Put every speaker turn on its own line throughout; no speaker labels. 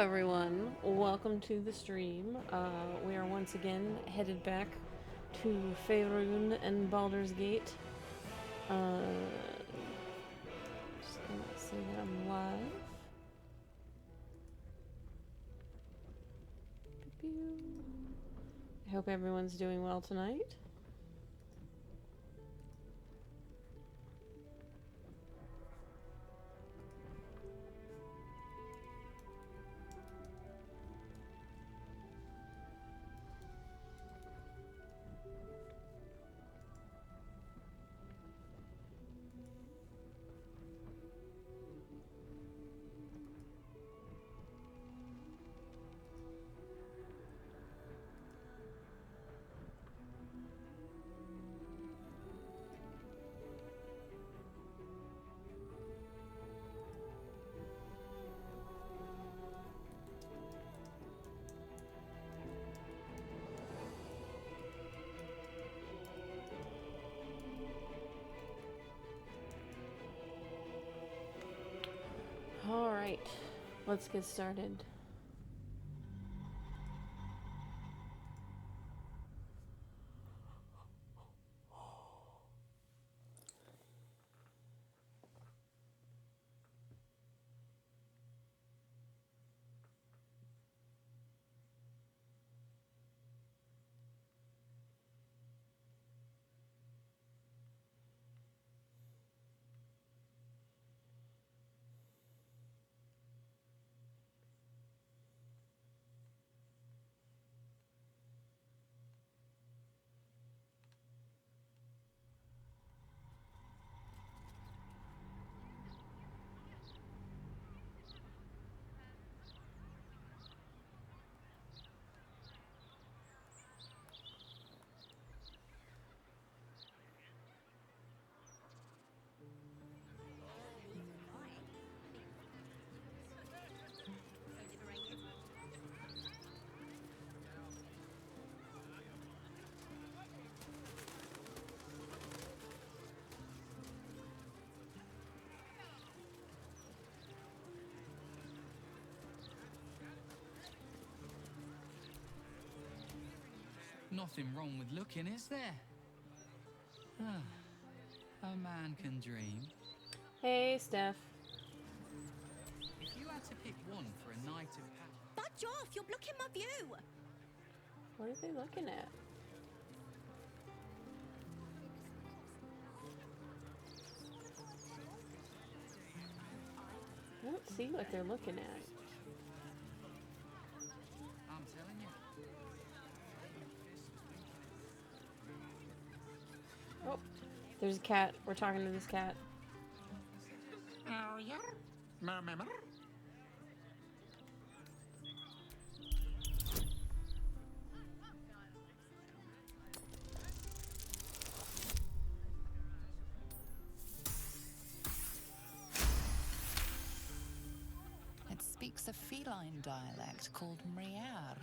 everyone, welcome to the stream. We are once again headed back to Faerun and Baldur's Gate. Just gonna say that I'm live. I hope everyone's doing well tonight. Alright, let's get started.
Nothing wrong with looking, is there? A man can dream.
Hey, Steph.
If you had to pick one for a night of
Budge off! You're blocking my view!
What are they looking at? I don't see what they're looking at.
I'm telling you.
Oh, there's a cat. We're talking to this cat.
Oh, yeah? Remember?
It speaks a feline dialect called Mriar.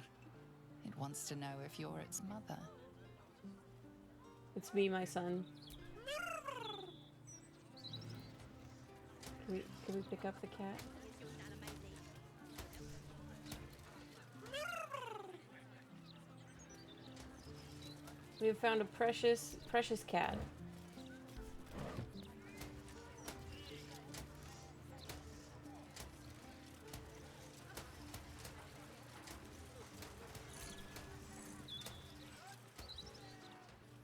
It wants to know if you're its mother.
It's me, my son. Can we pick up the cat? We have found a precious cat.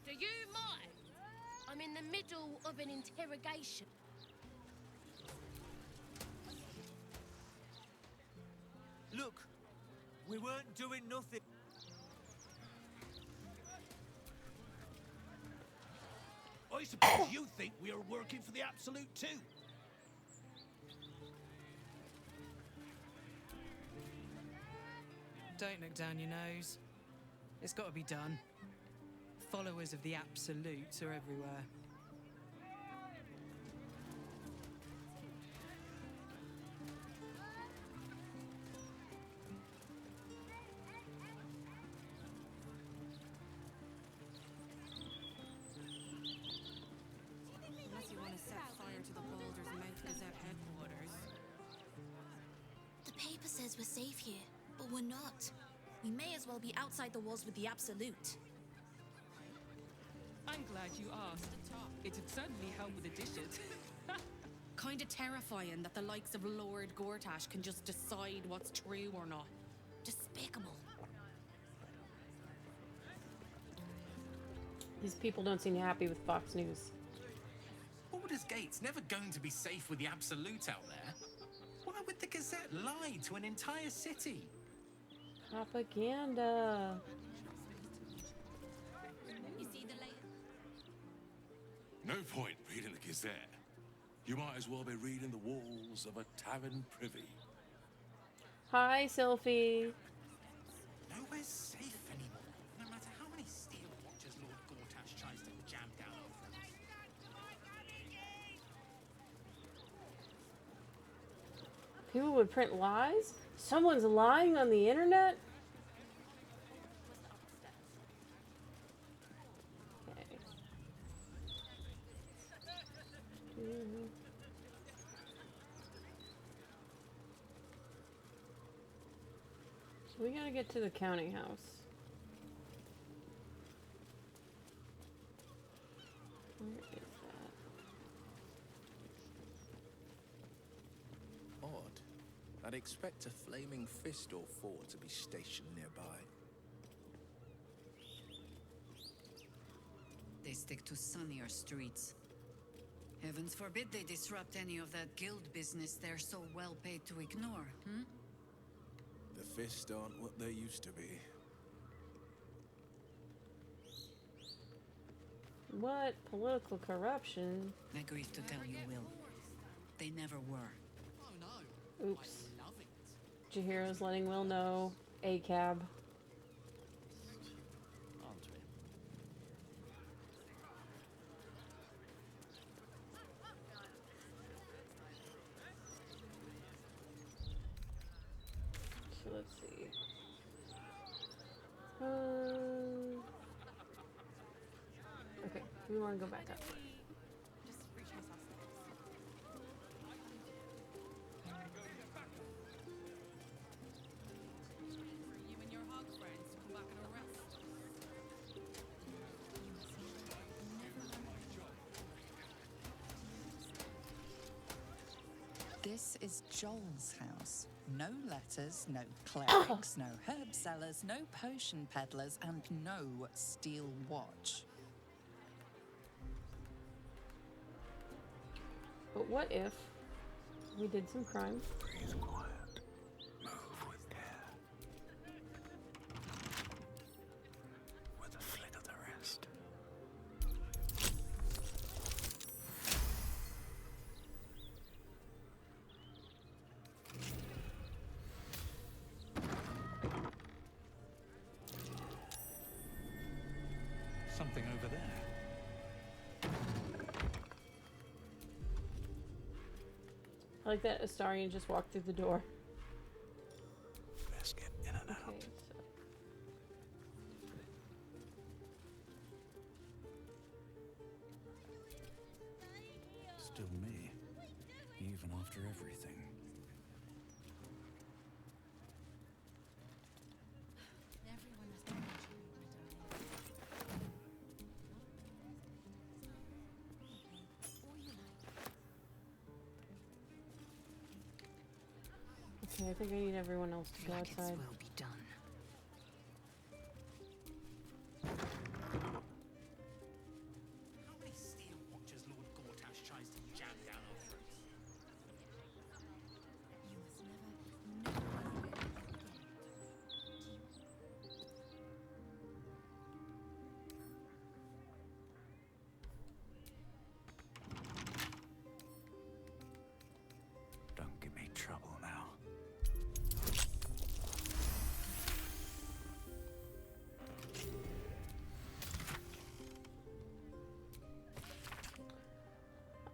Do you mind? I'm in the middle of an interrogation.
Look, we weren't doing nothing. I suppose you think we are working for the Absolute too?
Don't look down your nose. It's got to be done. Followers of the Absolutes are everywhere.
Unless you want to set fire to the Baldur's Mouth Gazette headquarters.
The paper says we're safe here.
We're not. We may as well be outside the walls with the Absolute.
I'm glad you asked. It'd certainly help with the dishes.
Kinda terrifying that the likes of Lord Gortash can just decide what's true or not. Despicable.
These people don't seem happy with Fox News.
Baldur's Gate's never going to be safe with the Absolute out there. Why would the Gazette lie to an entire city?
Propaganda.
You see the layer?
No point reading the Gazette. You might as well be reading the walls of a tavern privy.
Hi, Sylphie.
Nowhere's safe anymore. No matter how many steel watchers Lord Gortash tries to jam down over us.
People would print lies? Someone's lying on the internet? Okay. So we gotta get to the counting house. Where is that?
Odd. I'd expect a flaming fist or four to be stationed nearby.
They stick to sunnier streets. Heavens forbid they disrupt any of that guild business they're so well paid to ignore, hmm?
The fists aren't what they used to be.
What? Political corruption?
I grieve to tell you, Will. They never were.
Oh no.
Oops.
I love it.
Jahiro's letting Will know. A-cab.
Aren't we?
So let's see. Okay, we want to go back up.
You and your hog friends come back and arrest.
This is Joel's house. No letters, no clerics, no herb sellers, no potion peddlers, and no steel watch.
But what if we did some crime?
Breathe quiet. Move with care. With a flick of the wrist.
Something over there.
I like that Astarion just walked through the door.
Best get in and out.
Okay, so.
Still me, even after everything.
Everyone has been watching you, my darling. Or you like.
Okay, I think I need everyone else to go
Like it's
outside.
will be done.
How many steel watchers Lord Gortash tries to jam down over us?
You must never forget again.
Don't give me trouble now.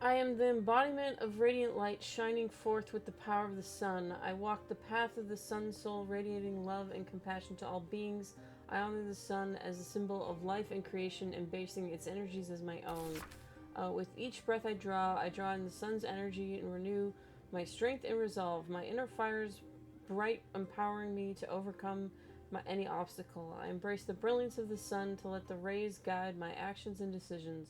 I am the embodiment of radiant light shining forth with the power of the sun. I walk the path of the sun soul, radiating love and compassion to all beings. I honor the sun as a symbol of life and creation, embracing its energies as my own. With each breath I draw in the sun's energy and renew my strength and resolve. My inner fires bright, empowering me to overcome any obstacle. I embrace the brilliance of the sun to let the rays guide my actions and decisions.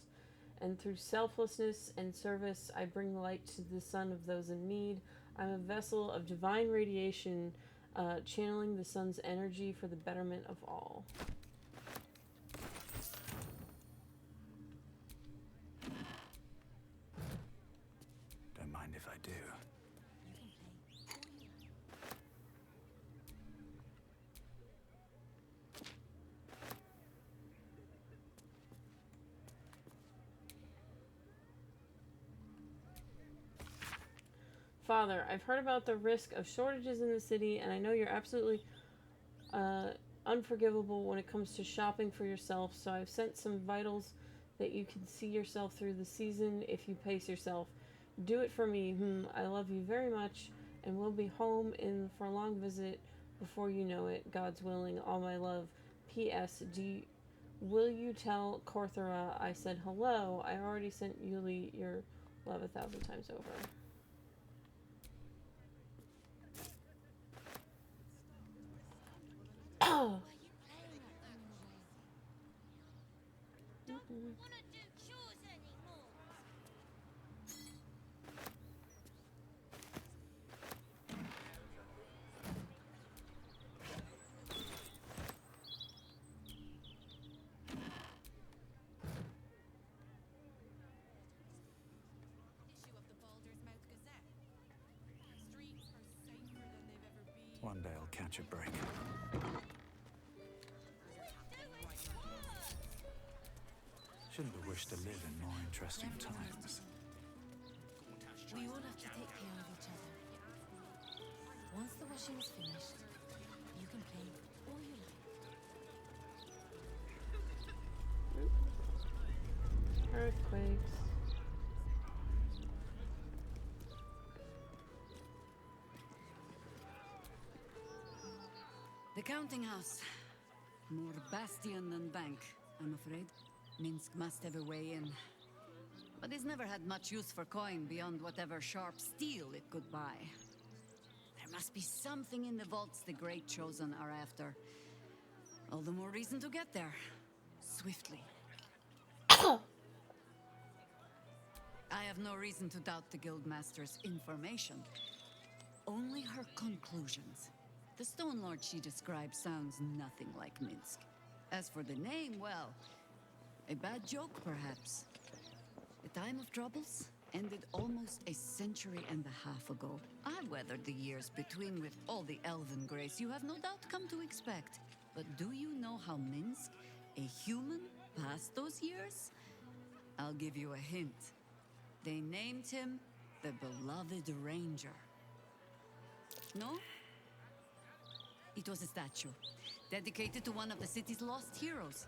And through selflessness and service, I bring the light to the sun of those in need. I'm a vessel of divine radiation, channeling the sun's energy for the betterment of all.
Don't mind if I do.
Father, I've heard about the risk of shortages in the city, and I know you're absolutely unforgivable when it comes to shopping for yourself, so I've sent some vitals that you can see yourself through the season if you pace yourself. Do it for me. I love you very much, and we'll be home for a long visit before you know it. God's willing. All my love. P.S. Will you tell Corthera I said hello? I already sent Yuli your love 1,000 times over.
One day I'll catch a break. Shouldn't have wished to live in more interesting times.
We all have to take care of each other. Once the washing's finished, you can play all you like.
Earthquakes.
The counting house. More bastion than bank, I'm afraid. Minsk must have a way in. But it's never had much use for coin beyond whatever sharp steel it could buy. There must be something in the vaults the Great Chosen are after. All the more reason to get there. Swiftly. I have no reason to doubt the Guildmaster's information. Only her conclusions. The Stone Lord she described sounds nothing like Minsk. As for the name, well, a bad joke, perhaps. The time of troubles ended almost a century and a half ago. I weathered the years between with all the elven grace you have no doubt come to expect. But do you know how Minsk, a human, passed those years? I'll give you a hint. They named him the Beloved Ranger. No? It was a statue, dedicated to one of the city's lost heroes.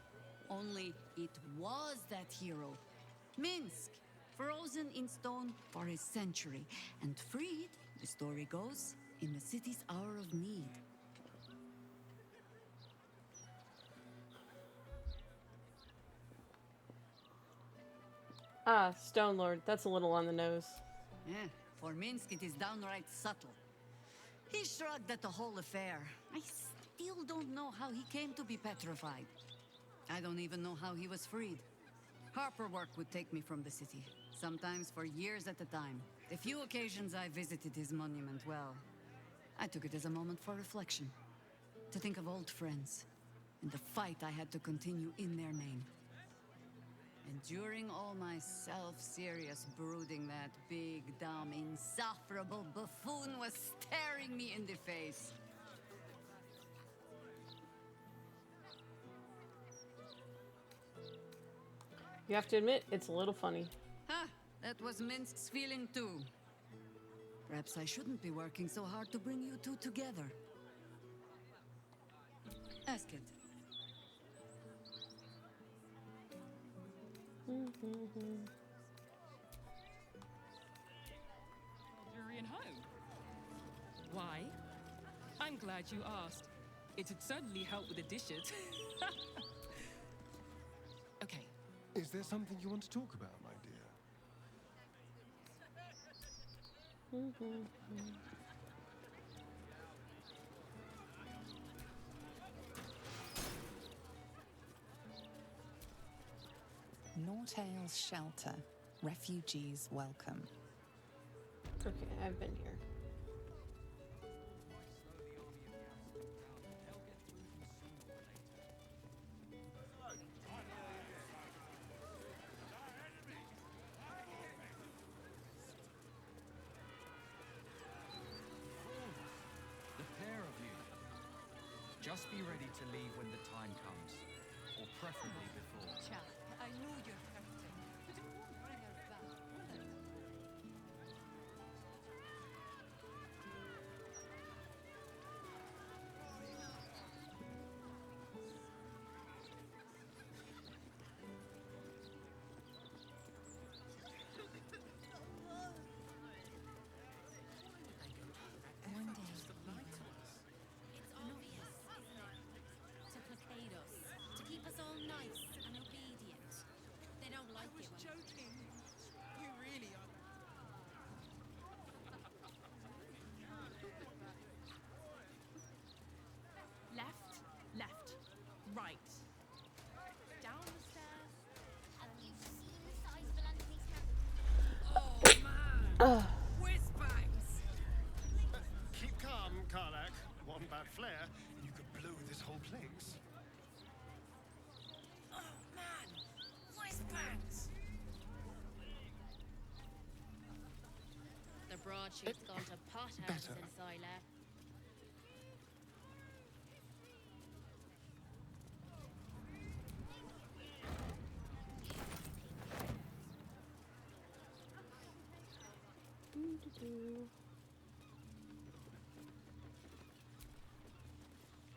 Only it was that hero, Minsk, frozen in stone for a century, and freed, the story goes, in the city's hour of need.
Ah, Stone Lord. That's a little on the nose.
Yeah, for Minsk it is downright subtle. He shrugged at the whole affair. I still don't know how he came to be petrified. I don't even know how he was freed. Harper work would take me from the city, sometimes for years at a time. The few occasions I visited his monument, well, I took it as a moment for reflection. To think of old friends, and the fight I had to continue in their name. And during all my self-serious brooding, that big, dumb, insufferable buffoon was staring me in the face.
You have to admit, it's a little funny.
Ha! That was Minsk's feeling too. Perhaps I shouldn't be working so hard to bring you two together. Ask it.
Baldurian home? Why? I'm glad you asked. It'd certainly help with the dishes.
Okay.
Is there something you want to talk about, my dear?
Mortail Shelter. Refugees welcome.
Okay, I've been here.
The pair of you. Just be ready to leave when the time comes, or preferably before.
Chap, I know you're hurting, but it won't bring her back, will it?
One day,
Just to lie to us.
It's obvious, isn't it? To placate us, to keep us all nice and obedient. They don't like it when...
joking. You really are.
Left, left, right. Down the stairs.
Have you seen the size of Anthony's hand?
Oh, man! Whiz-bangs!
Keep calm, Karlak. One bad flare, and you could blow this whole place.
Oh, man! Whiz-bangs!
The broadsheet's gone to pot houses in Sila.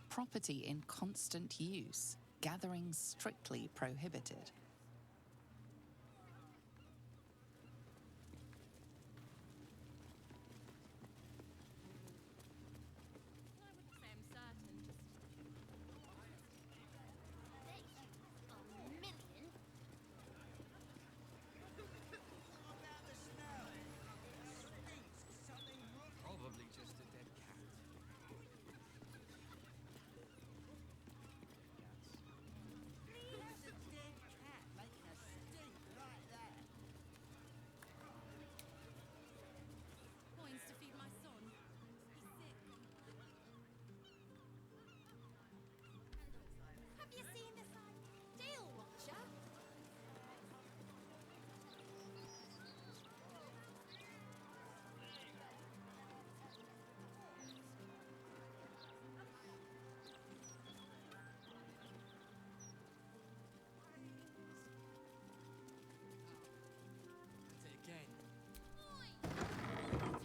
Property in constant use. Gathering strictly prohibited.
I wouldn't say I'm certain, just
A million?
Probably just a dead cat.
Coins to feed my son. He's sick.
Have you seen the sign? Deal Watcher?
Again.
Oi! I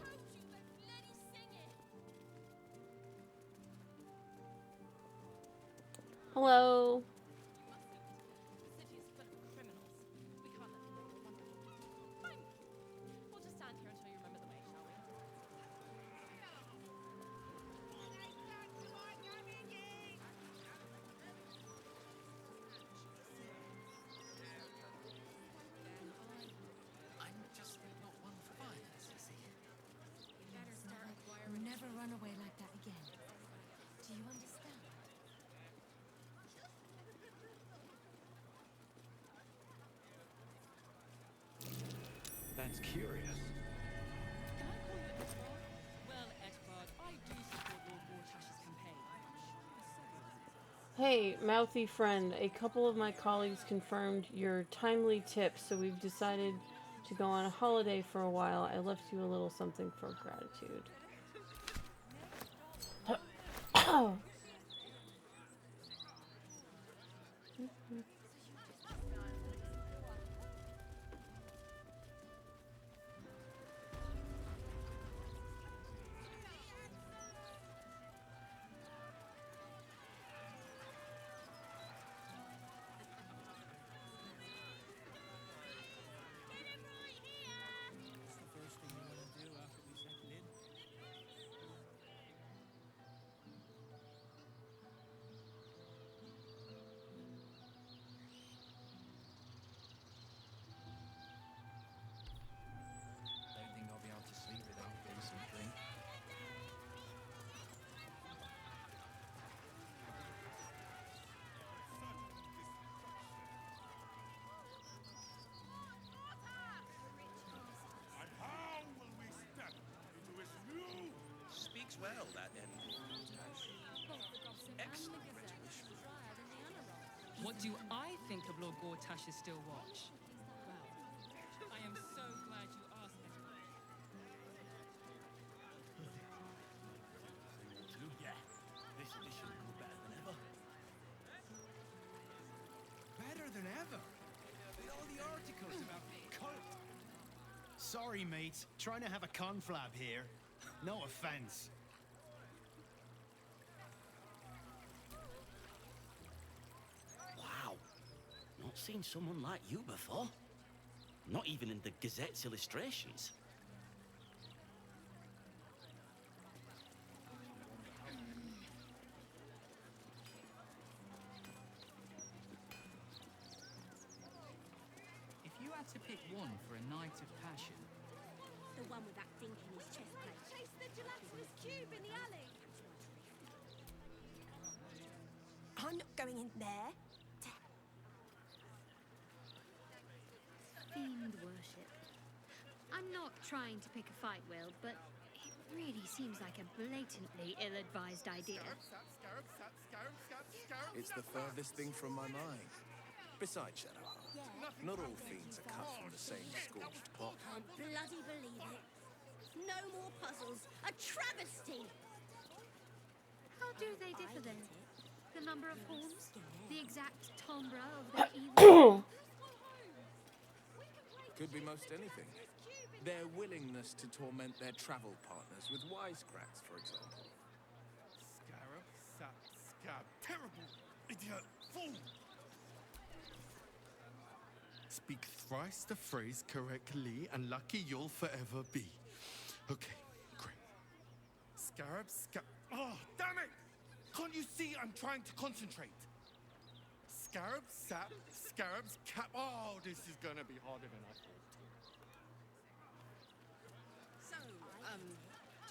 told you, but bloody sing it!
Hello.
the city is full of criminals. We can't let them know we're wandering. Fine. We'll just stand here until you remember the way, shall we?
I'm just not one for violence, you see.
Better start acquiring...
Never run away like that again. Do you understand?
That's curious.
Can I call you Edvard? Well, Edvard, I do support Lord Wartash's campaign.
Hey, mouthy friend. A couple of my colleagues confirmed your timely tip, so we've decided to go on a holiday for a while. I left you a little something for gratitude.
What's the first thing you want to do after we settle in? well, that end. Excellent rhetorician.
What do I think of Lord Gortash's still watch? Well, I am so glad you asked me.
Yeah, this edition will be better than ever.
Better than ever. All the articles about cult.
Sorry, mate. Trying to have a conflab here. No offense.
Wow, not seen someone like you before. Not even in the Gazette's illustrations.
If you had to pick one for a night of passion,
The one with that dink in his chest plate. Chase the gelatinous cube in the alley. I'm not going in there.
Fiend worship. I'm not trying to pick a fight, Will, but it really seems like a blatantly ill-advised idea.
It's the furthest thing from my mind. Besides, Shadow, not all fiends are cut from the same scorched pot.
Can't bloody believe it. No more puzzles. A travesty.
How do they differ then? The number of horns? The exact timbre of their evil?
Could be most anything. Their willingness to torment their travel partners with wisecracks, for example.
Scarab, sap, scab. Terrible, idiot, fool! Speak thrice the phrase correctly, and lucky you'll forever be. Okay, great. Scarab, scab. Oh, damn it! Can't you see I'm trying to concentrate? Scarab, sap, scarabs, cap. Oh, this is gonna be harder than I thought.
So,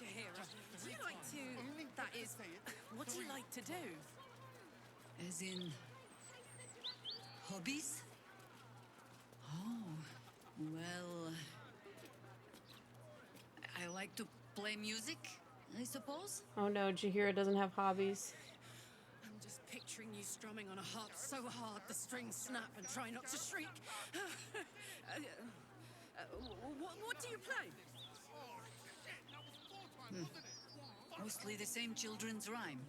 Jahira, do you like to... That is, what do you like to do?
As in... hobbies? Oh, well... I like to play music, I suppose.
Oh no, Jahira doesn't have hobbies.
I'm just picturing you strumming on a harp so hard the strings snap and try not to shriek. What do you play?
Mostly the same children's rhyme.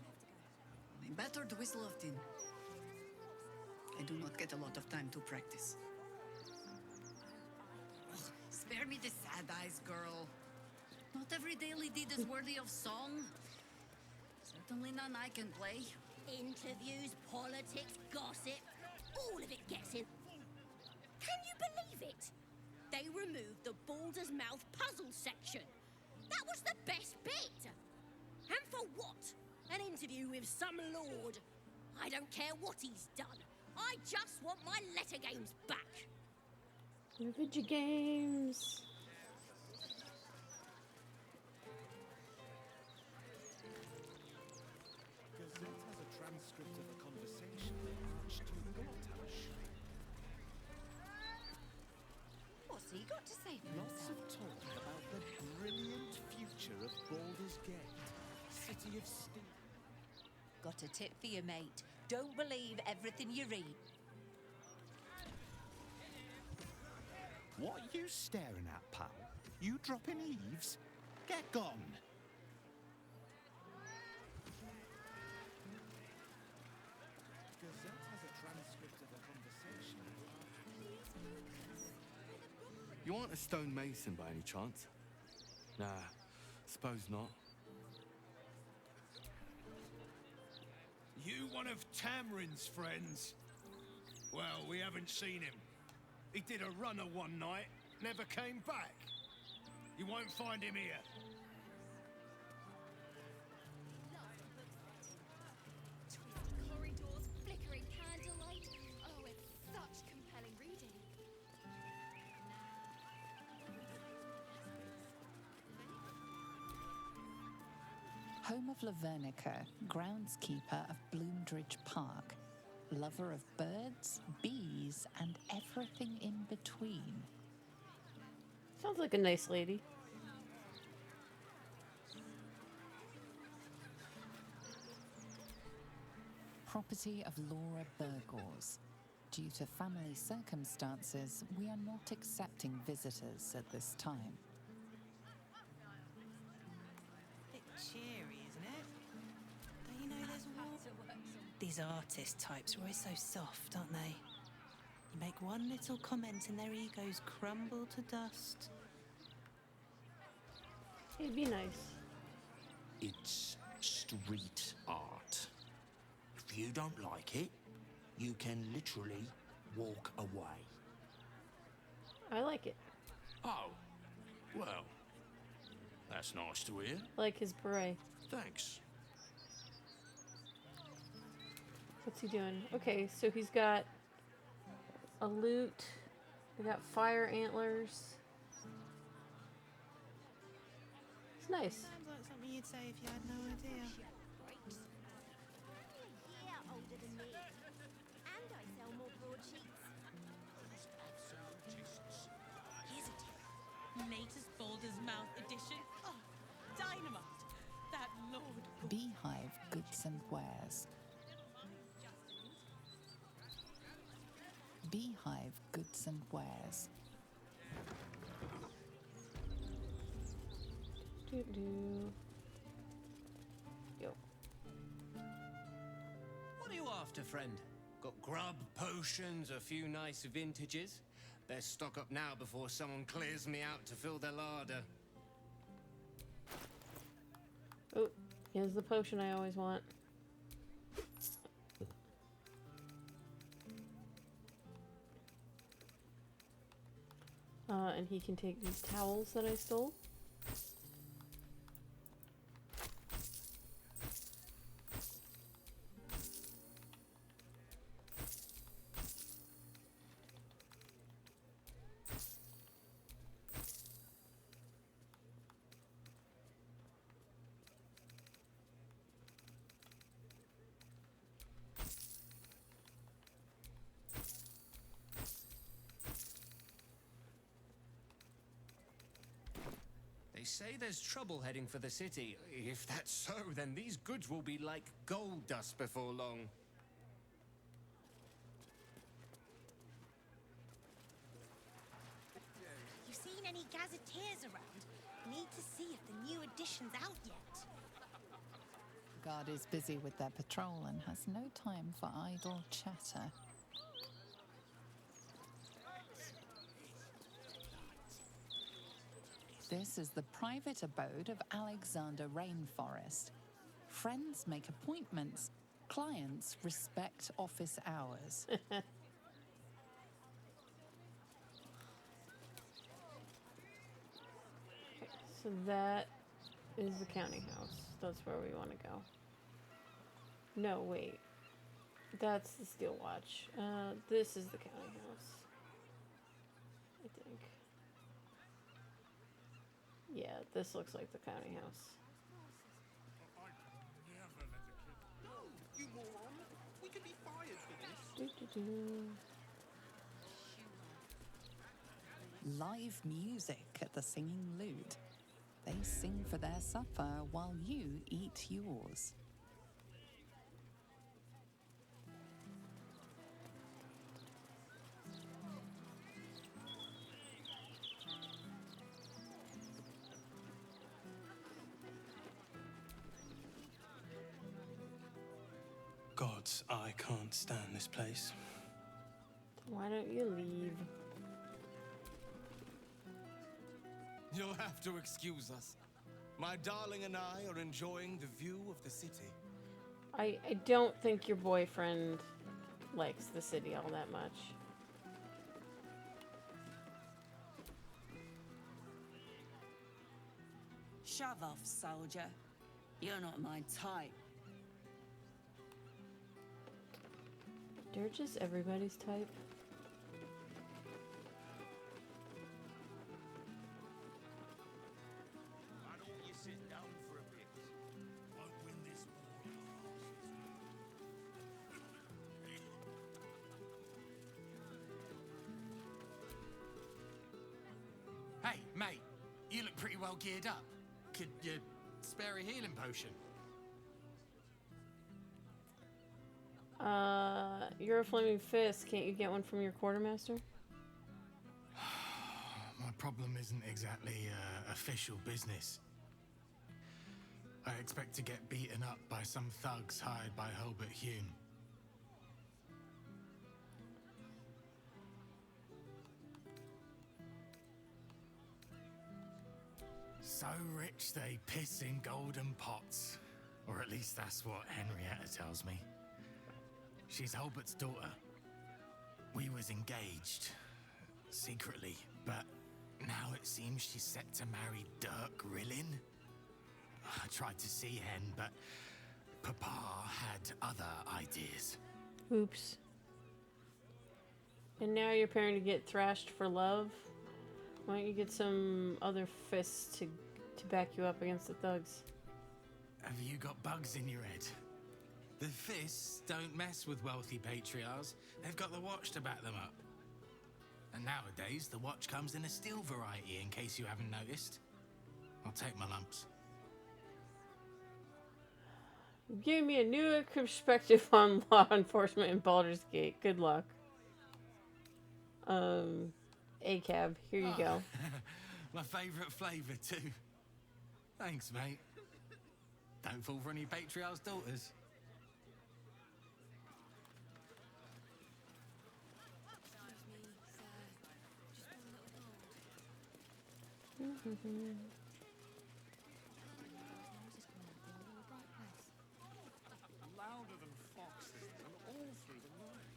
I battered whistle often. I do not get a lot of time to practice. Oh, spare me the sad eyes, girl. Not every daily deed is worthy of song. Certainly none I can play.
Interviews, politics, gossip. All of it gets in. Can you believe it? They removed the Baldur's Mouth puzzle section. That was the best bit. And for what? An interview with some lord. I don't care what he's done. I just want my letter games back.
Video games.
Gazette has a transcript of a conversation they Archduke Gortash.
What's he got to say for
Lots of talk about the brilliant future of Baldur's Gate, City of Steel.
Got a tip for you, mate. Don't believe everything you read.
What are you staring at, pal? You dropping eaves? Get gone! Gazette has a transcript of a conversation.
You aren't a stonemason by any chance? Nah, suppose not.
You one of Tamrin's friends? Well, we haven't seen him. He did a runner one night, never came back. You won't find him here.
Twisty corridors, flickering candlelight. Oh, it's such compelling reading.
Home of Lavernica, groundskeeper of Bloomdridge Park, lover of birds, bees, and everything in between.
Sounds like a nice lady.
property of Laura Burgors. Due to family circumstances, we are not accepting visitors at this time.
Bit cheery, isn't it? Don't you know there's war? These artist types are always so soft, aren't they? You make one little comment and their egos crumble to dust.
It'd be nice.
It's street art. If you don't like it, you can literally walk away.
I like it.
Oh, well, that's nice to hear.
Like his beret.
Thanks.
What's he doing? Okay, so he's got a lute. We got fire antlers. It's nice.
Sounds like something you'd say if you had no idea.
Yeah, older than me. And I sell more broadsheets.
Here's a tip. Latest Baldur's Mouth edition. Oh, dynamite. That Lord.
Beehive Goods and Wares. Beehive Goods and Wares.
Yo.
What are you after, friend? Got grub, potions, a few nice vintages? Best stock up now before someone clears me out to fill their larder.
Oh, here's the potion I always want. And he can take these towels that I stole.
They say there's trouble heading for the city. If that's so, then these goods will be like gold dust before long.
You seen any gazetteers around? Need to see if the new edition's out yet.
Guard is busy with their patrol and has no time for idle chatter. This is the private abode of Alexander Rainforest. Friends make appointments. Clients respect office hours.
So that is the counting house. That's where we want to go. No, wait. That's the Steel Watch. This is the counting house. I think. Yeah, this looks like the counting house.
You moron! We could be fired for this.
Live music at the Singing Lute. They sing for their supper while you eat yours.
Gods, I can't stand this place.
Why don't you leave?
You'll have to excuse us. My darling and I are enjoying the view of the city.
I don't think your boyfriend likes the city all that much.
Shove off, soldier. You're not my type.
Durge is everybody's type.
Why don't you sit down for a bit? I'll win this war. Hey, mate, you look pretty well geared up. Could you spare a healing potion?
You're a flaming fist. Can't you get one from your quartermaster?
My problem isn't exactly official business. I expect to get beaten up by some thugs hired by Hobart Hume. So rich they piss in golden pots. Or at least that's what Henrietta tells me. She's Holbert's daughter. We was engaged, secretly, but now it seems she's set to marry Dirk Rillin. I tried to see Hen, but Papa had other ideas.
Oops. And now you're preparing to get thrashed for love? Why don't you get some other fists to back you up against the thugs?
Have you got bugs in your head? The fists don't mess with wealthy patriarchs. They've got the watch to back them up. And nowadays, the watch comes in a steel variety, in case you haven't noticed. I'll take my lumps.
Give me a new perspective on law enforcement in Baldur's Gate. Good luck. ACAB, here you go.
My favourite flavour, too. Thanks, mate. Don't fall for any patriarch's daughters.
Louder than foxes and all through the night.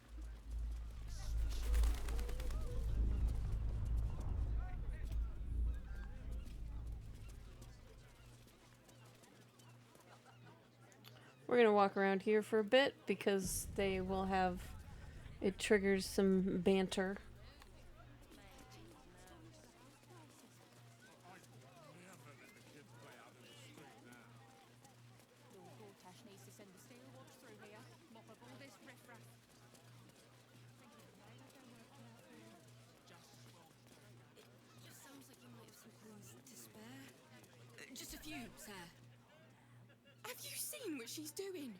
We're going to walk around here for a bit because they will have... It triggers some banter.
Just a few, sir. Have you seen what she's doing?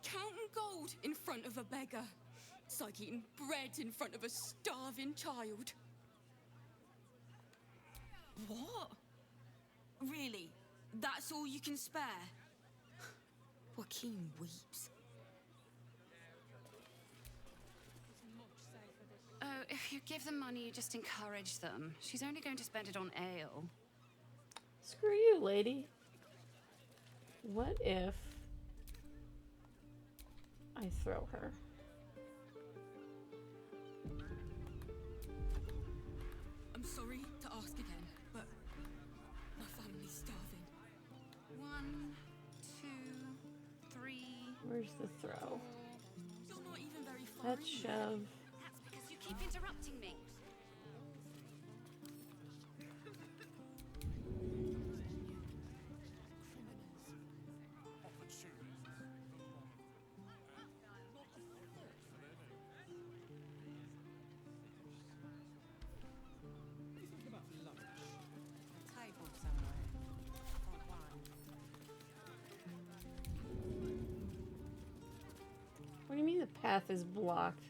Counting gold in front of a beggar. It's like eating bread in front of a starving child. What? Really? That's all you can spare? Joaquin weeps.
Oh, if you give them money, you just encourage them. She's only going to spend it on ale.
Screw you, lady. What if I throw her?
I'm sorry to ask again, but my family's starving.
1, 2, 3.
Where's the throw?
You're not even very far.
Let's shove.
That's because you keep interrupting me.
What do you mean the path is blocked?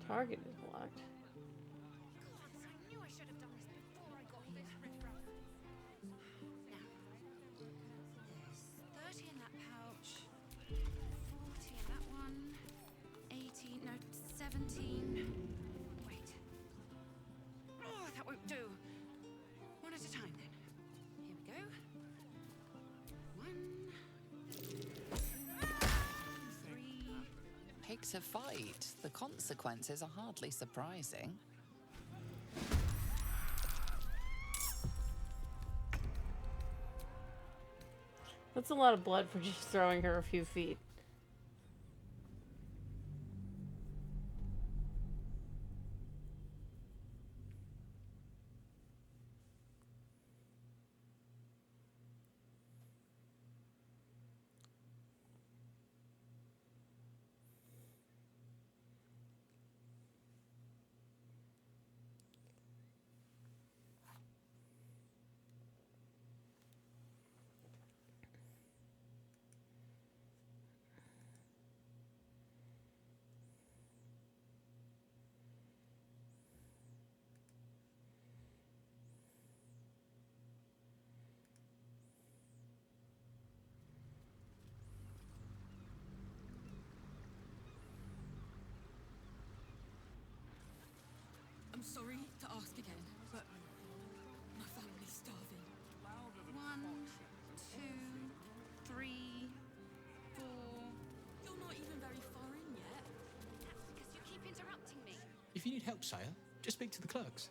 Target is blocked.
I knew I should have done this before I got all this riffraff. Now, there's 30 in that pouch, 40 in that one, 18, no, 17. Wait. Oh, that won't do. One at a time then. Here we go. 1, 3.
Pick to fight. The consequences are hardly surprising.
That's a lot of blood for just throwing her a few feet.
I'm sorry to ask again, but my family's starving.
1, 2, 3, 4.
You're not even very far in yet.
That's because you keep interrupting me.
If you need help, sire, just speak to the clerks.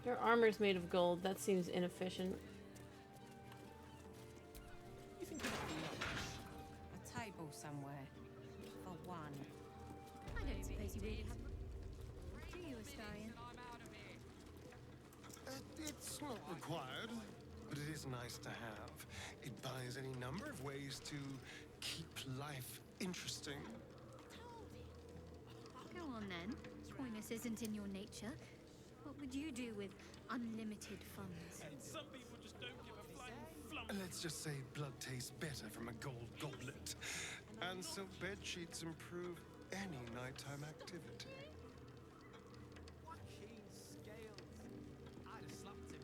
Their armor's made of gold. That seems inefficient.
You think it'd be lunch?
A table somewhere. For one.
I don't suppose you really have. Do you, Astarion?
It's not required, but it is nice to have. It buys any number of ways to keep life interesting.
Go on then. Coyness isn't in your nature. What would you do with unlimited funds?
Some people just don't give a flying flump. Let's just say blood tastes better from a gold goblet. And silk bed sheets improve any nighttime activity.
I'd have slapped him.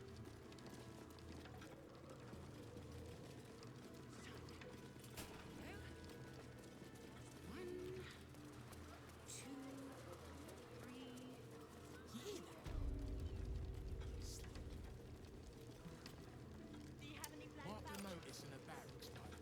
Might be notice in the barracks, mate.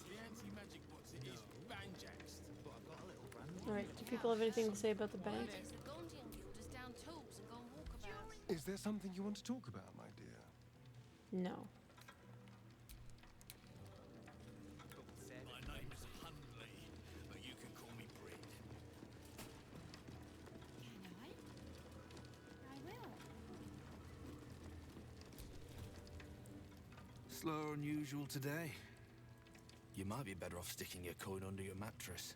The anti-magic bots it is banjaxed. But I've got a little brand.
Alright, do people have anything to say about the bank?
The Gondian Guild is down tools and gone walkabout.
Is there something you want to talk about, my dear?
No.
My name's Hundley, but you can call me Brick.
I will.
Slower than usual today. You might be better off sticking your coin under your mattress.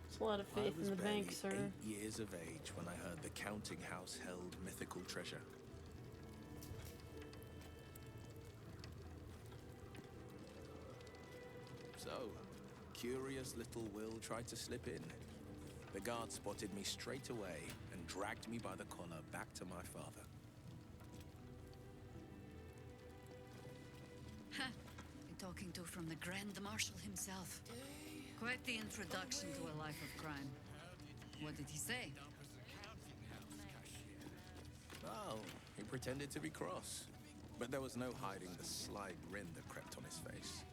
There's a lot of faith in the bank, sir.
8 years of age when I heard the counting house held mythical treasure. So, curious little Will tried to slip in. The guard spotted me straight away and dragged me by the collar back to my father.
Ha! You're talking to from the Grand Marshal himself. Quite the introduction to a life of crime. What did he say?
Oh, he pretended to be cross. But there was no hiding the sly grin that crept on his face.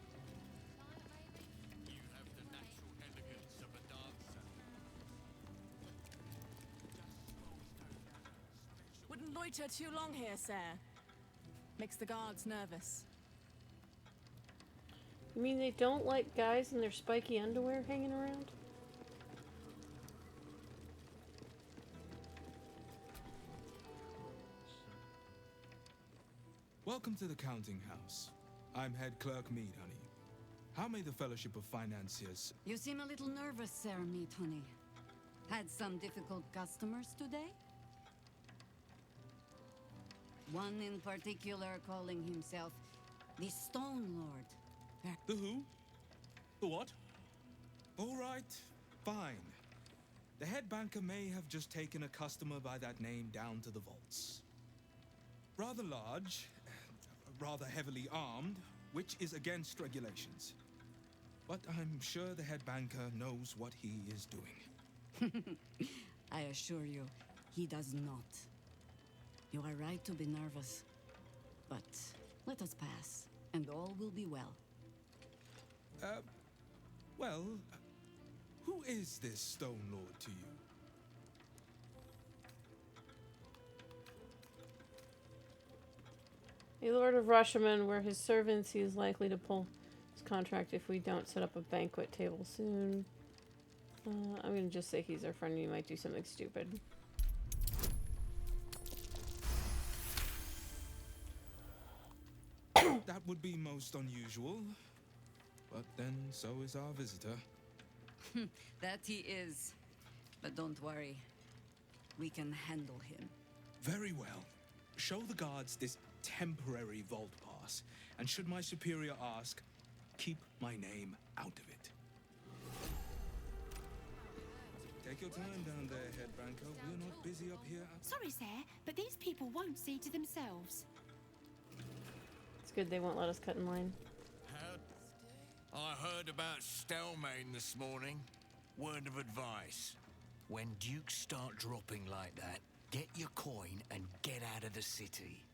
You have the natural elegance of a dancer.
Wouldn't loiter too long here, sir. Makes the guards nervous.
You mean they don't like guys in their spiky underwear hanging around?
Welcome to the counting house. I'm head clerk Mead, honey. How may the Fellowship of Financiers...
You seem a little nervous, Sir Meat Honey. Had some difficult customers today? One in particular calling himself the Stone Lord.
The who? The what? All right, fine. The head banker may have just taken a customer by that name down to the vaults. Rather large, rather heavily armed, which is against regulations. But I'm sure the head banker knows what he is doing.
I assure you, he does not. You are right to be nervous. But let us pass, and all will be well.
Well, who is this Stone Lord to you?
A lord of Rashomon, where his servants, he is likely to pull his contract if we don't set up a banquet table soon. I'm gonna just say he's our friend and he might do something stupid.
That would be most unusual. But then so is our visitor.
That he is. But don't worry. We can handle him.
Very well. Show the guards this temporary vault pass. And should my superior ask, keep my name out of it. Take your time down there, head banker. We're not busy up here.
Sorry, sir, but these people won't see to themselves.
It's good they won't let us cut in line.
I heard about Stelmane this morning.
Word of advice. When dukes start dropping like that, get your coin and get out of the city.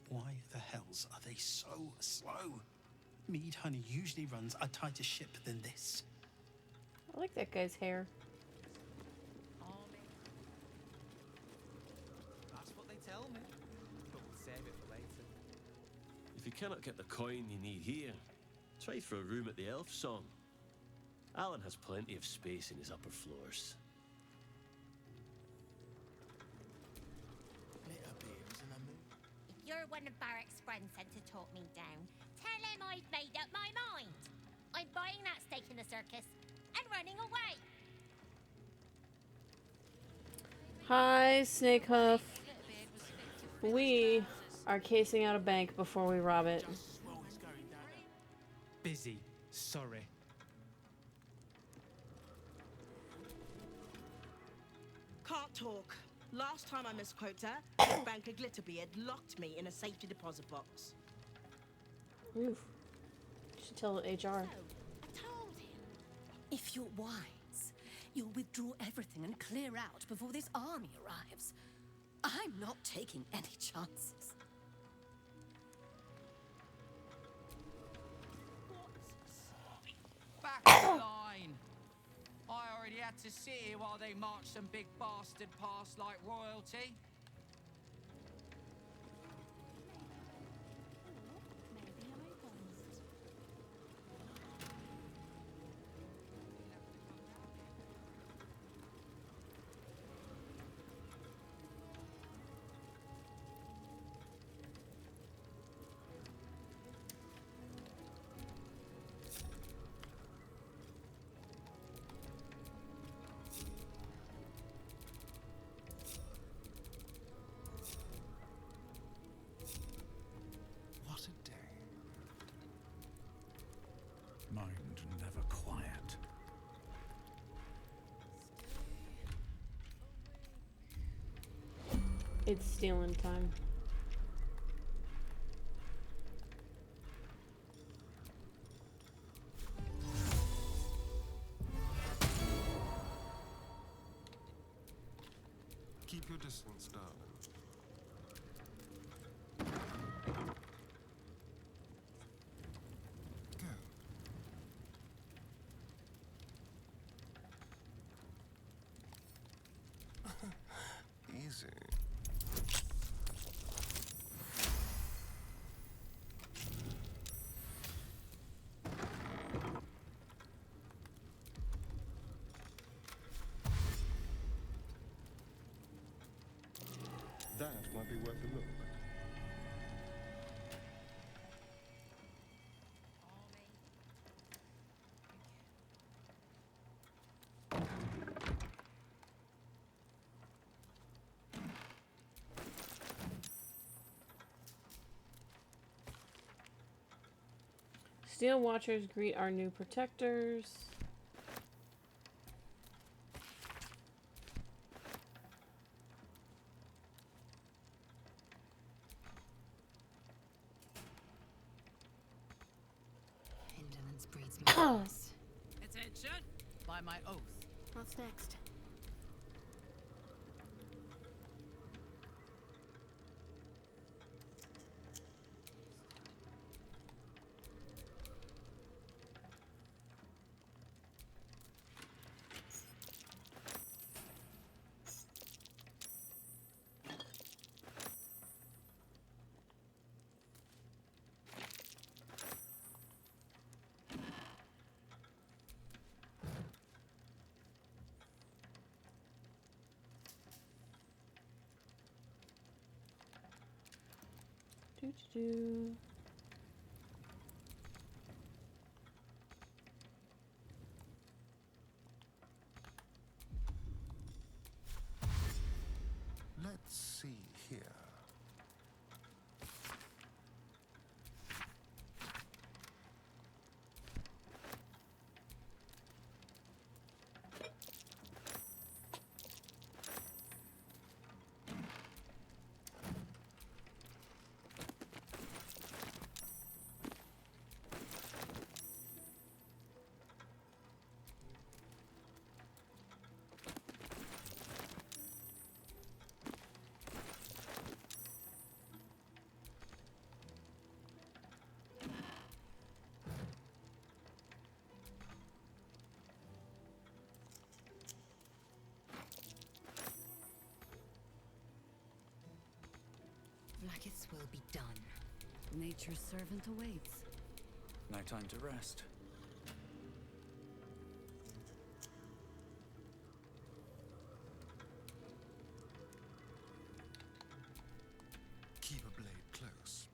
Why the hells are they so slow? Mead honey usually runs a tighter ship than this.
I like that guy's hair.
That's what they tell me. But we'll save it for later.
If you cannot get the coin you need here, try for a room at the Elf Song. Alan has plenty of space in his upper floors.
If you're one of Barrack's friends sent to talk me down, tell him I've made up my mind. I'm buying that stake in the circus and running away.
Hi, Snakehoof. We are casing out a bank before we rob it.
Busy. Sorry.
Can't talk. Last time I misquoted her, the banker Glitterbeard locked me in a safety deposit box.
Oof. You should tell HR.
I told him.
If you're wise, you'll withdraw everything and clear out before this army arrives. I'm not taking any chances.
Back in line. I already had to sit here while they marched some big bastard past like royalty.
What a day. Mind never quiet.
It's stealing time.
Keep your distance, darling. Easy. That might be worth a look.
Steel Watchers greet our new protectors.
Indolence breeds madness.
Attention! By my oath.
What's next?
Do.
Let's see here.
Justice will be done.
Nature's servant awaits.
No time to rest.
Keep a blade close.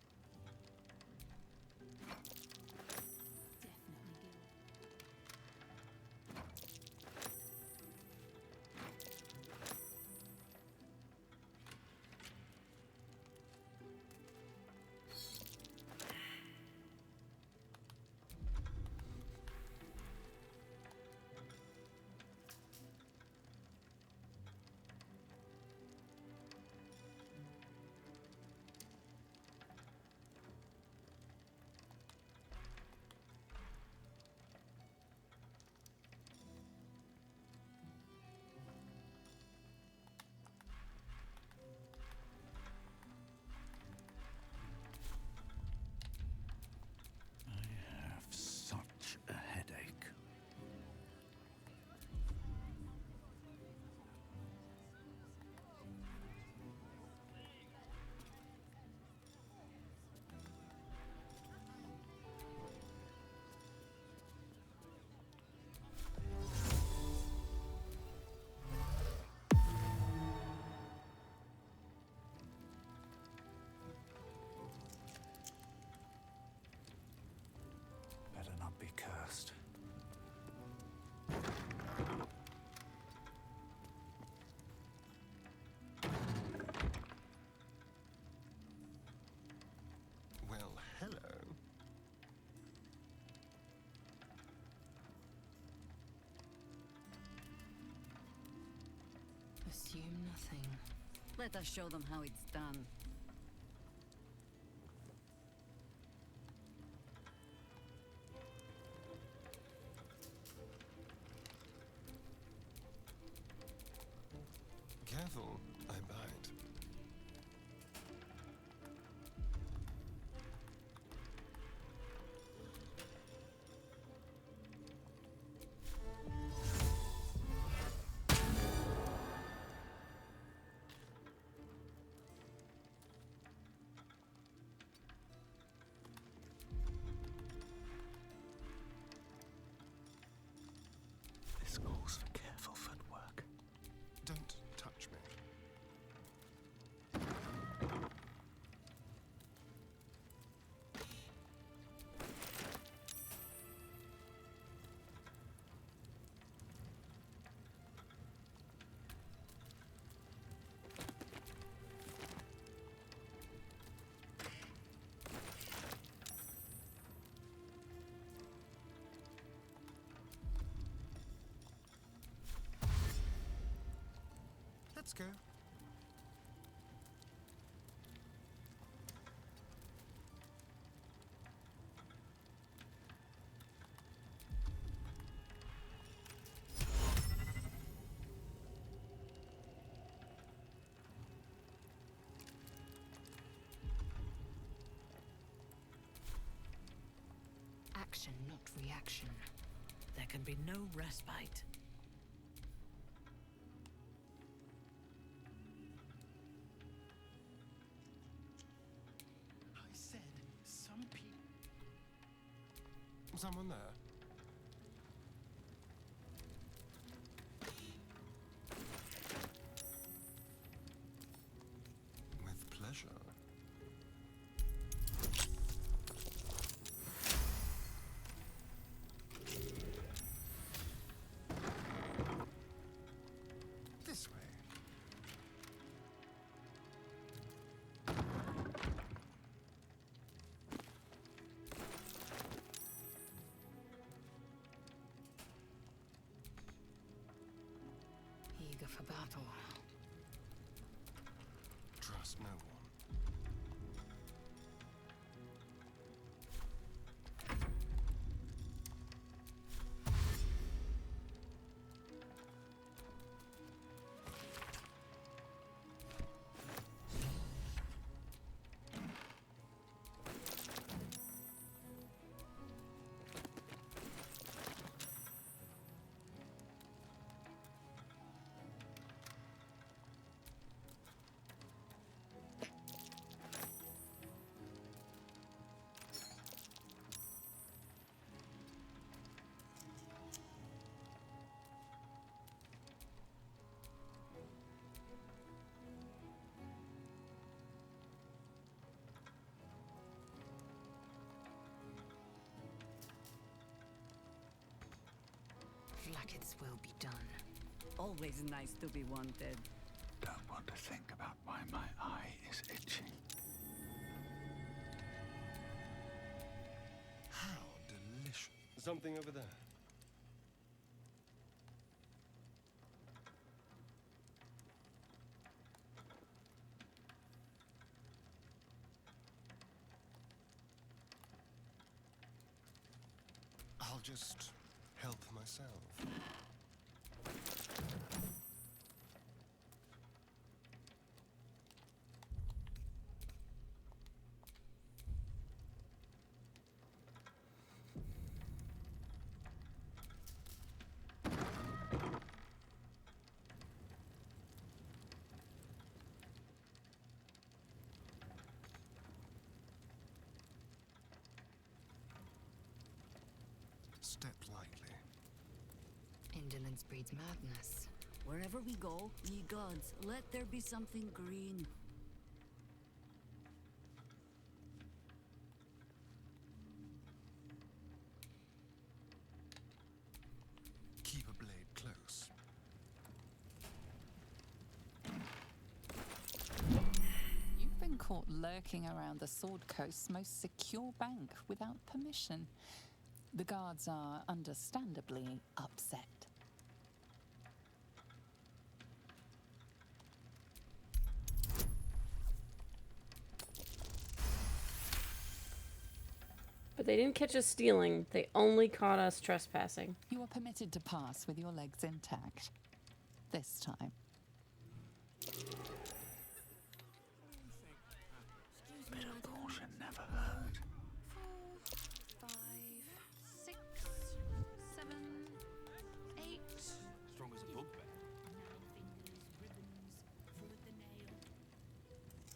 Such a headache. Better not be cursed.
Well, hello.
Assume nothing.
Let us show them how it's done.
Careful, I bite.
This calls for careful footwork.
Don't touch me. Let's go.
Action, not reaction.
There can be no respite.
I said some people.
Someone there? With pleasure. This way.
Eager for battle.
Trust no one.
Blackett's will be done.
Always nice to be wanted.
Don't want to think about why my eye is itching.
How delicious. Something over there. I'll just help myself. Step lightly.
Indolence breeds madness.
Wherever we go, ye gods, let there be something green.
Keep a blade close.
You've been caught lurking around the Sword Coast's most secure bank without permission. The guards are understandably upset.
But they didn't catch us stealing. They only caught us trespassing.
You are permitted to pass with your legs intact. This time.
Bit of caution never hurt.
4, 5, 6, 7, 8.
Strong as a bugbear.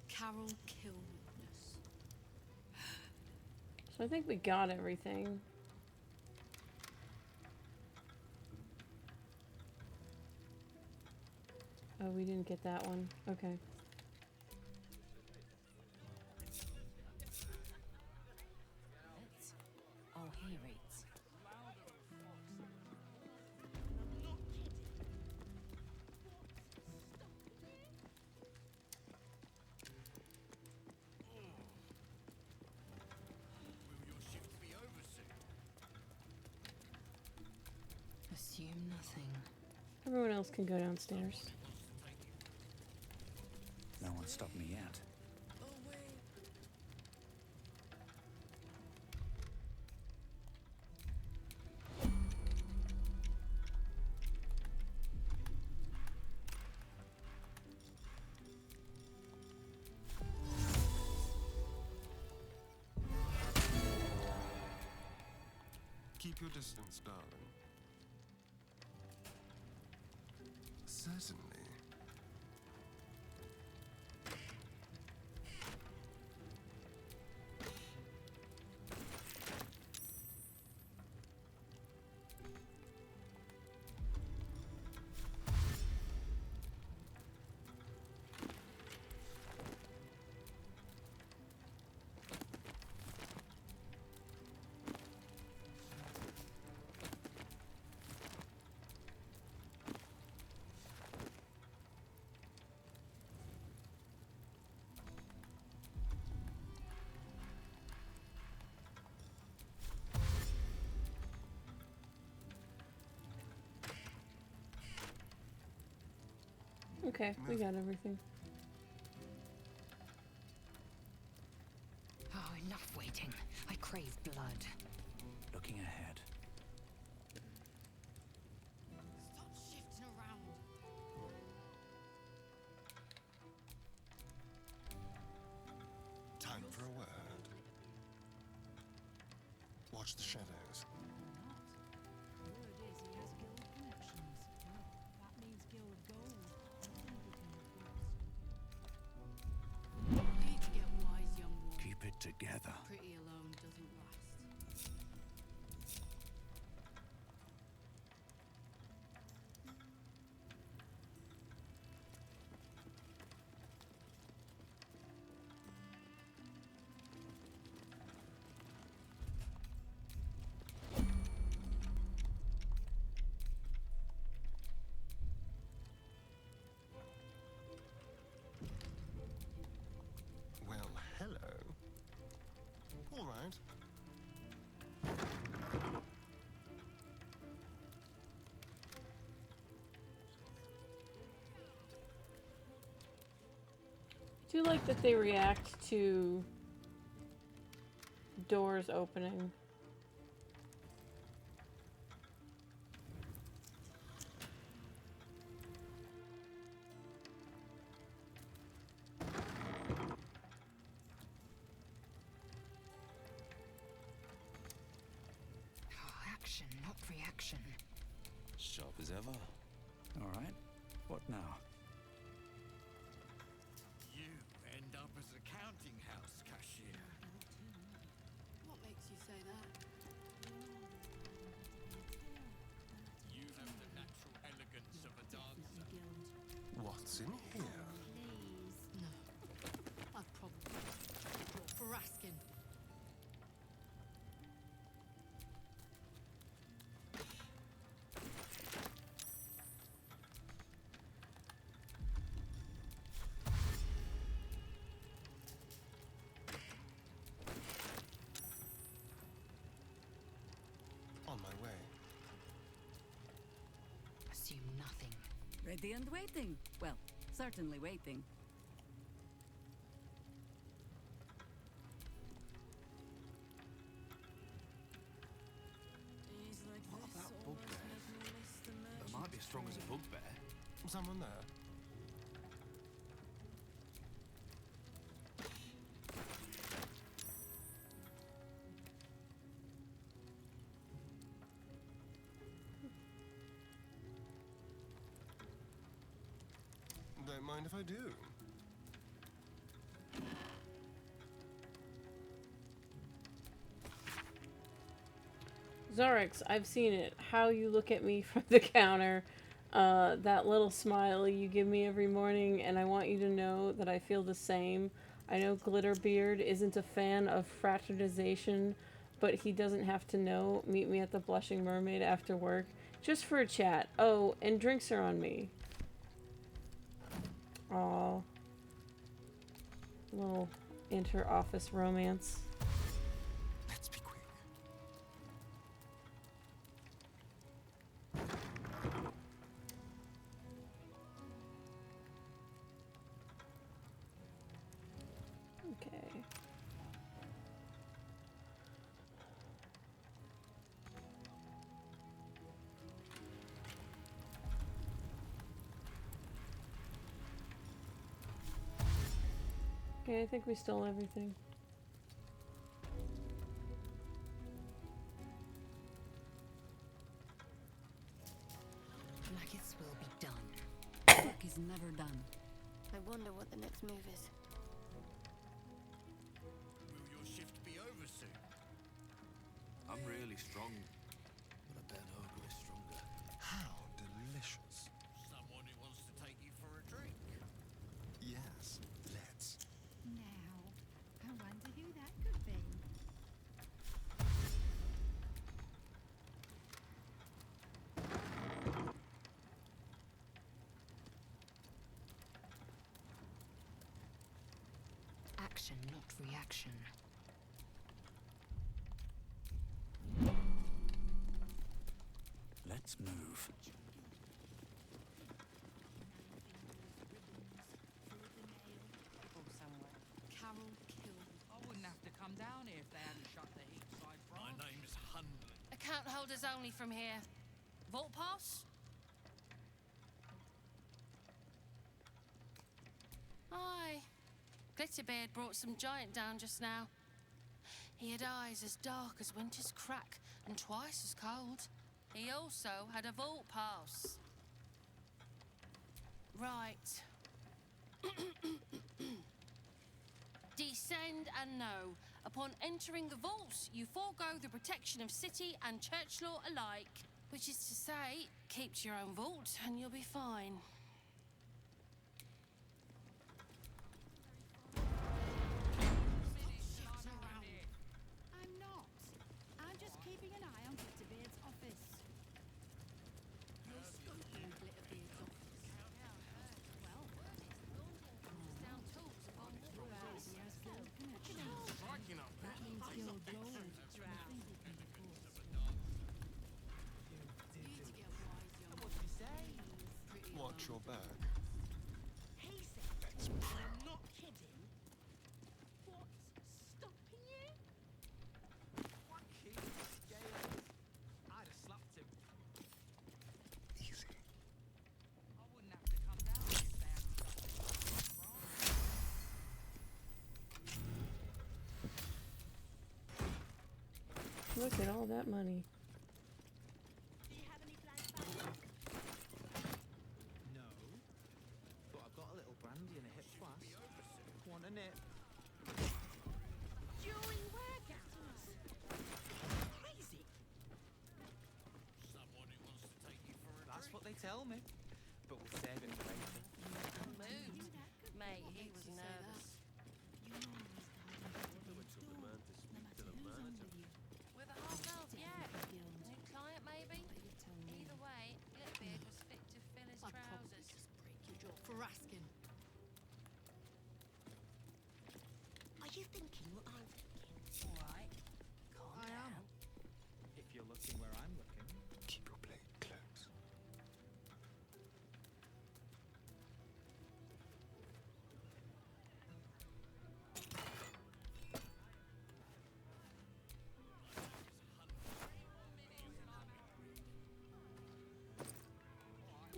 Carol Kilness.
So I think we got everything. Oh, we didn't get that one. Okay.
Oh, here it's.
Assume nothing.
Everyone else can go downstairs.
No one stopped me yet.
Keep your distance, darling. Certainly.
Okay, we got everything.
Oh, enough waiting. I crave blood.
Looking ahead.
Stop shifting around.
Time for a word. Watch the shadows.
Word is he has guild connections. That means guild gold. Need to get wise, young woman.
Keep it together.
Pretty alone doesn't last.
do like that they react to doors opening.
Action, not reaction.
Sharp as ever. All right. What now?
You end up as a counting house cashier.
What makes you say that?
You have the natural elegance of a dancer.
What's in here?
Please. No. I'd probably for asking.
On my way.
Assume nothing.
Ready and waiting. Well, certainly waiting.
What about bugbears? They might be as strong as a bugbear.
Someone there? Don't mind if I do.
Zorix, I've seen it. How you look at me from the counter. That little smile you give me every morning, and I want you to know that I feel the same. I know Glitterbeard isn't a fan of fraternization, but he doesn't have to know. Meet me at the Blushing Mermaid after work, just for a chat. Oh, and drinks are on me. Aw. Little inter-office romance.
Let's be quick.
Okay. Okay, I think we stole everything.
Maggots will be done.
Work is never done.
I wonder what the next move is.
Will your shift be over soon?
I'm really strong, but I bet an ogre is stronger.
How delicious.
Someone who wants to take you for a drink.
Yes, let's.
Now, I wonder who that could be.
Action, not reaction.
Let's move.
Carol killed.
I wouldn't have to come down here if they hadn't shut the heat side
My
branch.
name's Hundred.
Account holders only from here. Vault pass? Aye. Glitterbeard brought some giant down just now. He had eyes as dark as winter's crack and twice as cold. He also had a vault pass. Right. Descend and know. Upon entering the vaults, you forego the protection of city and church law alike. Which is to say, keep to your own vault and you'll be fine. I'm not. I'm just keeping an eye on Glitterbeard's office. No scope on Glitterbeard's office. Well, down tools upon water.
Striking up.
That means you're gold.
Watch your back.
He said, I'm not kidding.
Look at all that money.
No. But I've got a little brandy and a hip flask. Want a nip?
During workouts. Crazy.
Someone who wants to take you for a
That's what they tell me. But we'll save it for later.
Mood. Mate, he was nervous. With a half elf, yeah. New client, maybe? Either way, Glitbeard was fit to fill his trousers.
For asking.
Are you thinking what I'm thinking?
Alright. Calm down.
If you're looking where I'm looking.
Keep your blade close.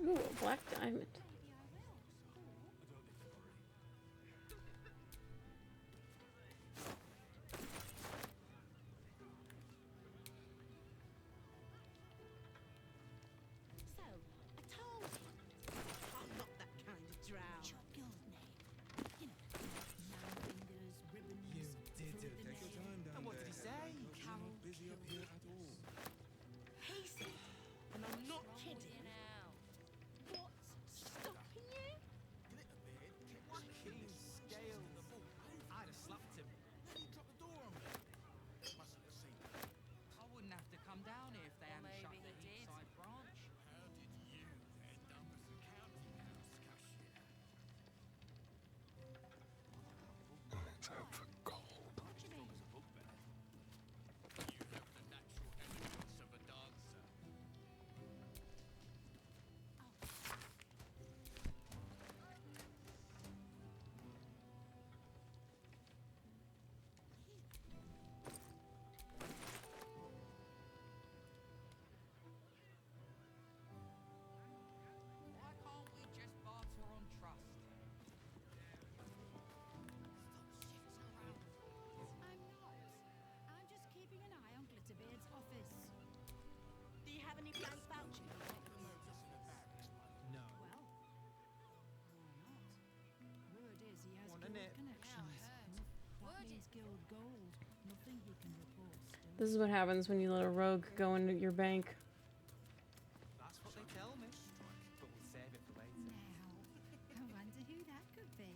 Ooh, a black diamond.
So, I told him. I'm not that kind of drow.
What's your guild name? You know, man fingers, ribbons.
You did it. Take your time down
And what did he
there.
say?
You're not busy up here at all.
He said, and I'm not kidding.
Now.
What's stopping you?
Keen scale. I'd have slapped him.
I wouldn't have to come down here if they hadn't shut
maybe
the
he did.
Heathside branch.
How did you end up as a county house cashier?
And let's hope for gold.
Strong as a bugbear. You have the natural elegance of a dancer.
Why can't we just barter on trust?
I'm not. I'm just keeping an eye on Glitterbeard's office.
Do you have any blank vouchers?
No.
Well, why not? Word is he has
Want a
guild
nip?
connections. That means guild gold. Nothing he can report.
This is what happens when you let a rogue go into your bank.
That's what they tell me. But we'll save it for later.
Now, I wonder who that could be.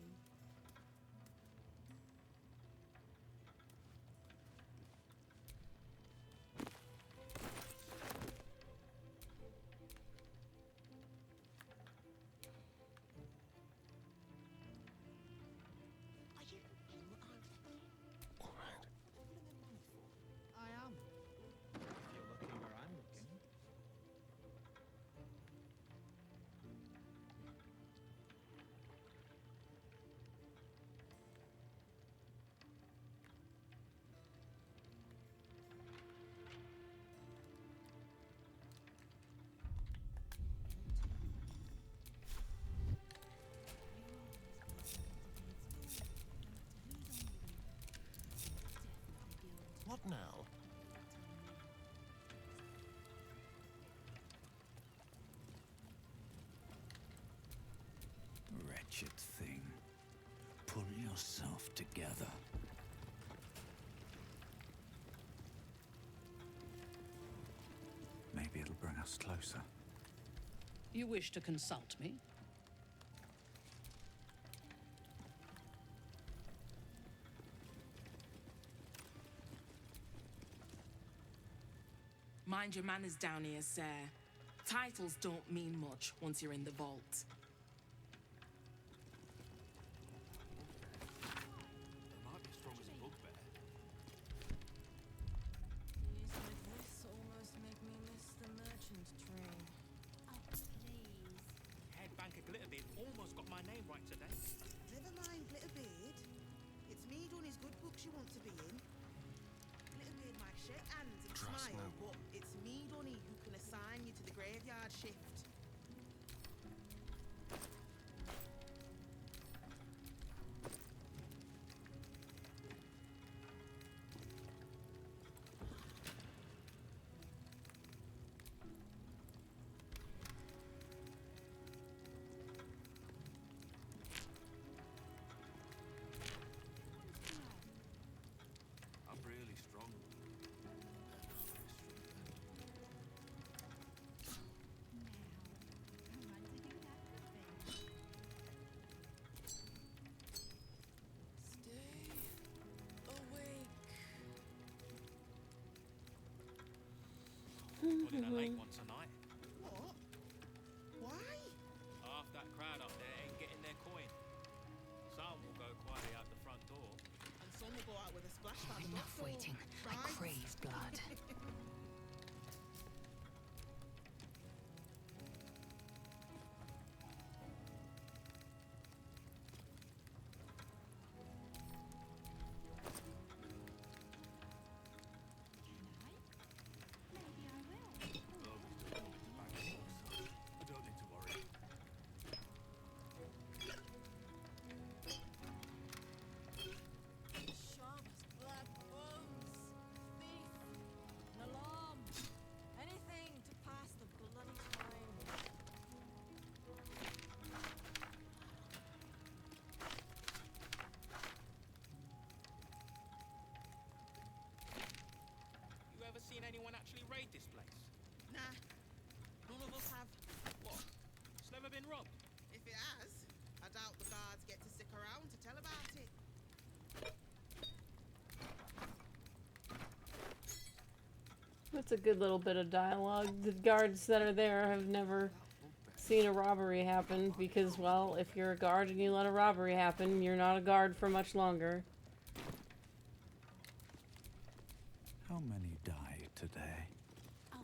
Are you thinking what I'm thinking?
All right.
I am. If you're looking where I'm looking.
What now?
Wretched thing. Pull yourself together. Maybe it'll bring us closer.
You wish to consult me?
Mind your manners down here, sir. Titles don't mean much once you're in the vault.
They might be strong as a bugbear.
These like this almost make me miss the merchant trade.
Oh, please.
Head banker Glitterbeard almost got my name right today.
Never mind, Glitterbeard. It's me done his good books you want to be in. Glitterbeard might shake hands and
Trust
smile,
no
but it's me, Dunny, who can assign you to the graveyard shift.
make one tonight.
What? Why?
Half that crowd up there ain't getting their coin. Some will go quietly out the front door.
And some will go out with a splash pad.
Enough waiting. I crave blood.
Sharks, black bones, thief, an alarm, anything to pass the bloody time.
You ever seen anyone actually raid this place?
Nah, none of us have.
What? It's never been robbed.
If it has, I doubt the guards get to stick around to tell about it.
That's a good little bit of dialogue. The guards that are there have never seen a robbery happen because, well, if you're a guard and you let a robbery happen, you're not a guard for much longer.
How many die today?
Oh,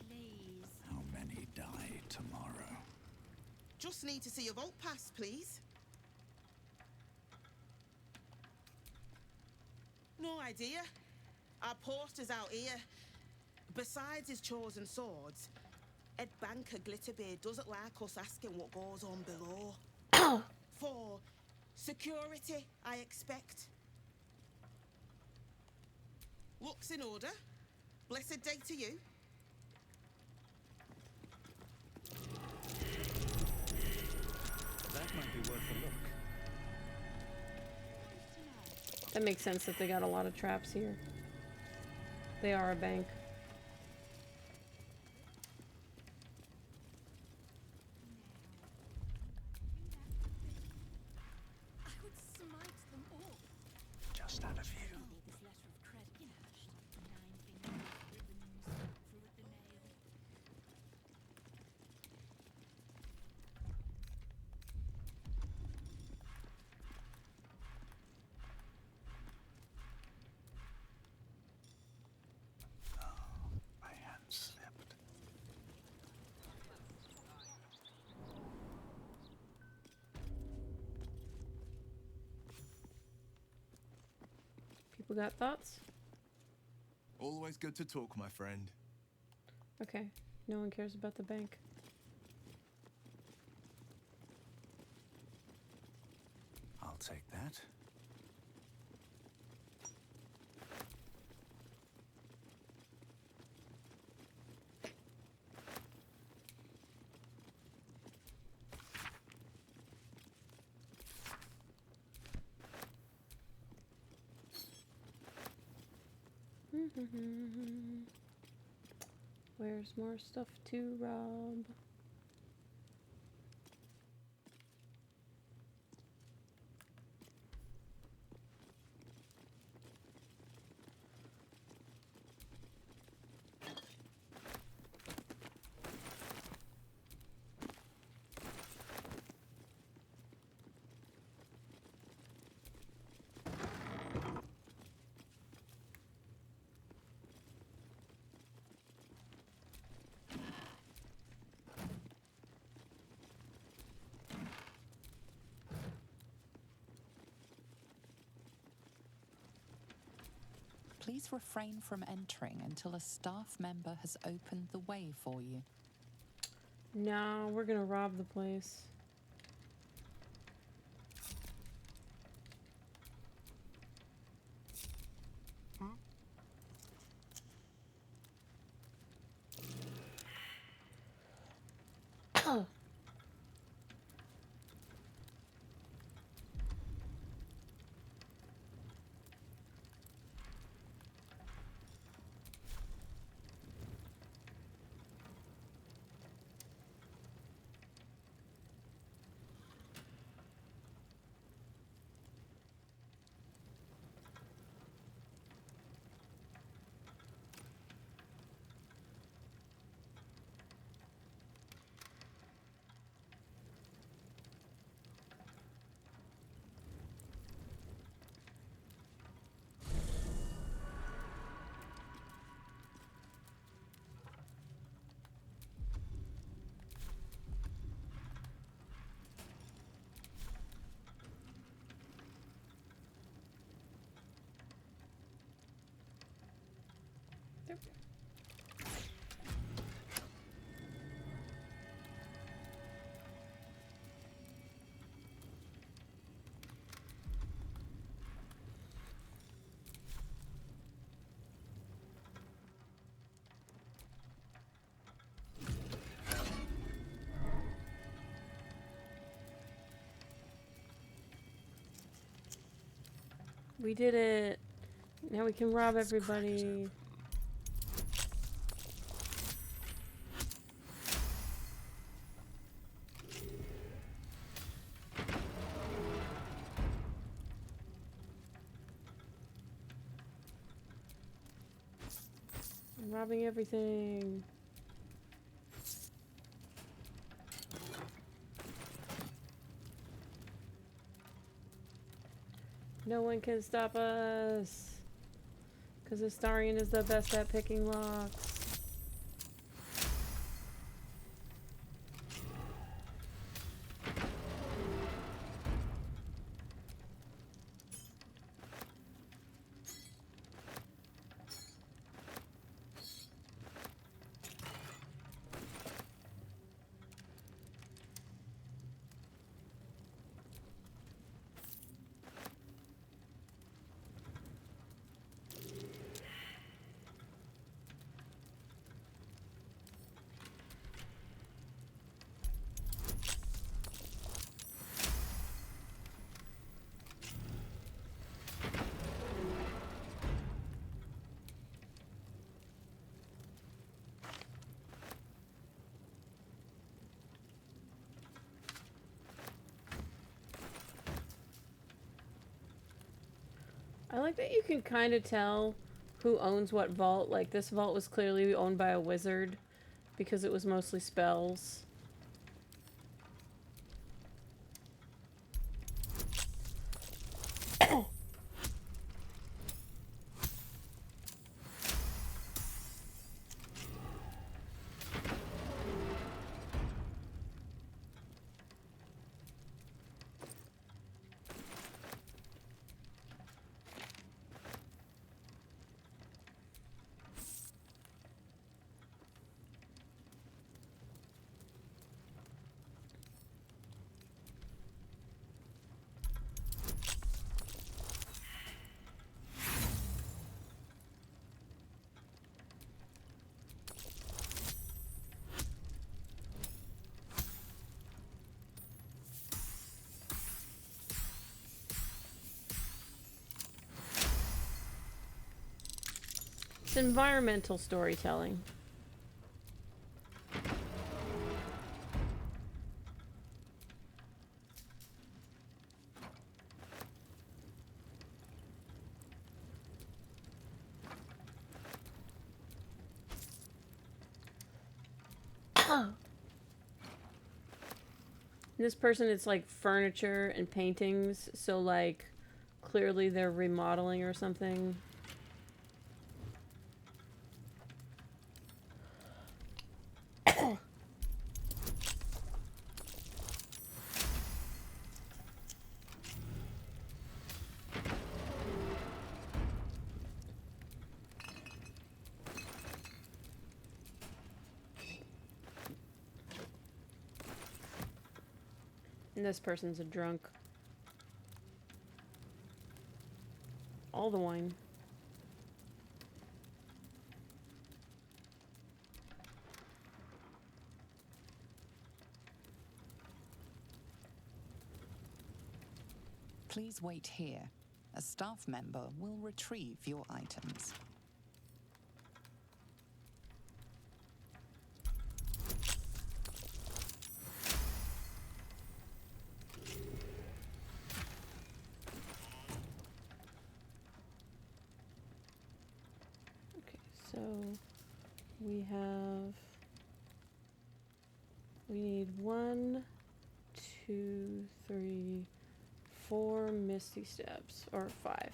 please.
How many die tomorrow?
Just need to see your vault pass, please. No idea. Our poster's out here. Besides his chosen swords, Head Banker Glitterbeard doesn't like us asking what goes on below. For security, I expect. Looks in order. Blessed day to you.
That might be worth a look.
That makes sense that they got a lot of traps here. They are a bank.
I would smite them all.
Just out of view.
Need this letter of credit, you know. 9 fingers, ribbons, through at the nail.
My hand slipped.
People got thoughts?
Always good to talk, my friend.
Okay. No one cares about the bank.
I'll take that.
Where's more stuff to rob?
Please refrain from entering until a staff member has opened the way for you.
No, we're gonna rob the place. We did it. Now we can rob everybody. I'm robbing everything. No one can stop us. Because Astarion is the best at picking locks. I like that you can kind of tell who owns what vault. Like, this vault was clearly owned by a wizard because it was mostly spells. It's environmental storytelling. This person, it's like furniture and paintings, so like clearly they're remodeling or something. And this person's a drunk. All the wine.
Please wait here. A staff member will retrieve your items.
So we need 1, 2, 3, 4 misty steps, or 5.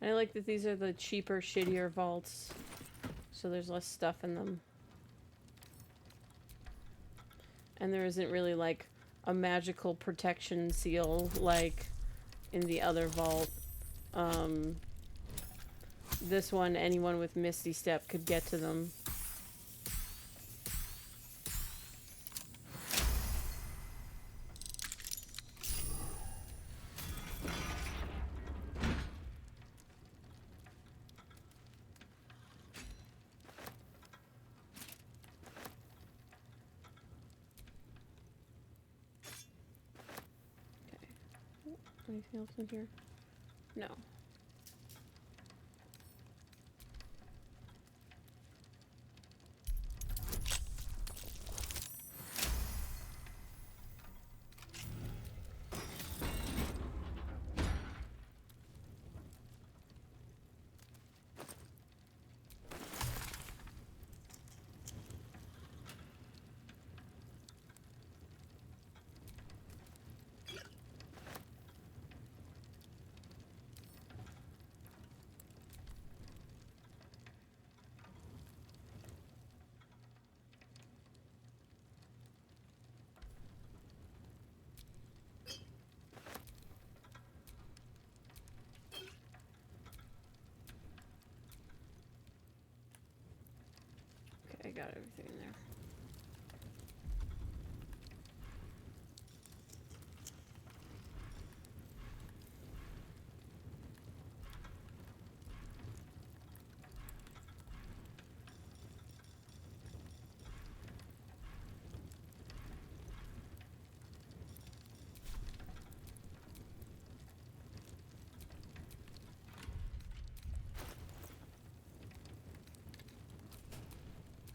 I like that these are the cheaper, shittier vaults, so there's less stuff in them. And there isn't really, like, a magical protection seal like in the other vault. This one, anyone with Misty Step could get to them. Anything else in here? No. I got everything in there.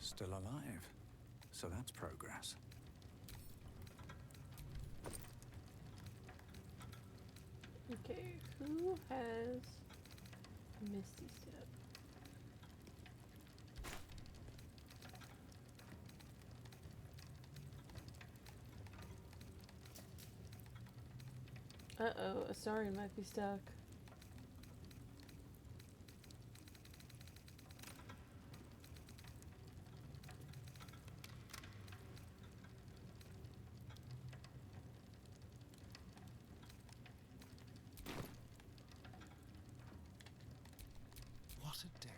Still alive. So that's progress.
Okay, who has Misty Step? Uh-oh, Astarion might be stuck.
What a day.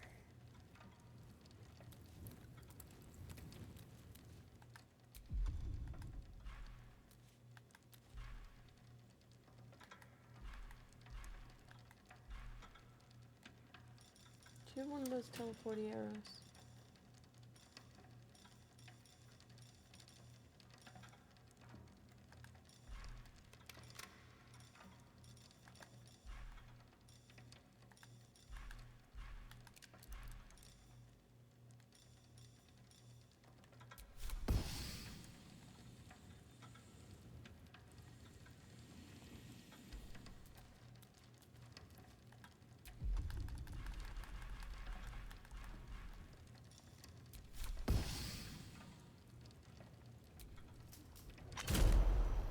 Do you have one of those teleporty arrows?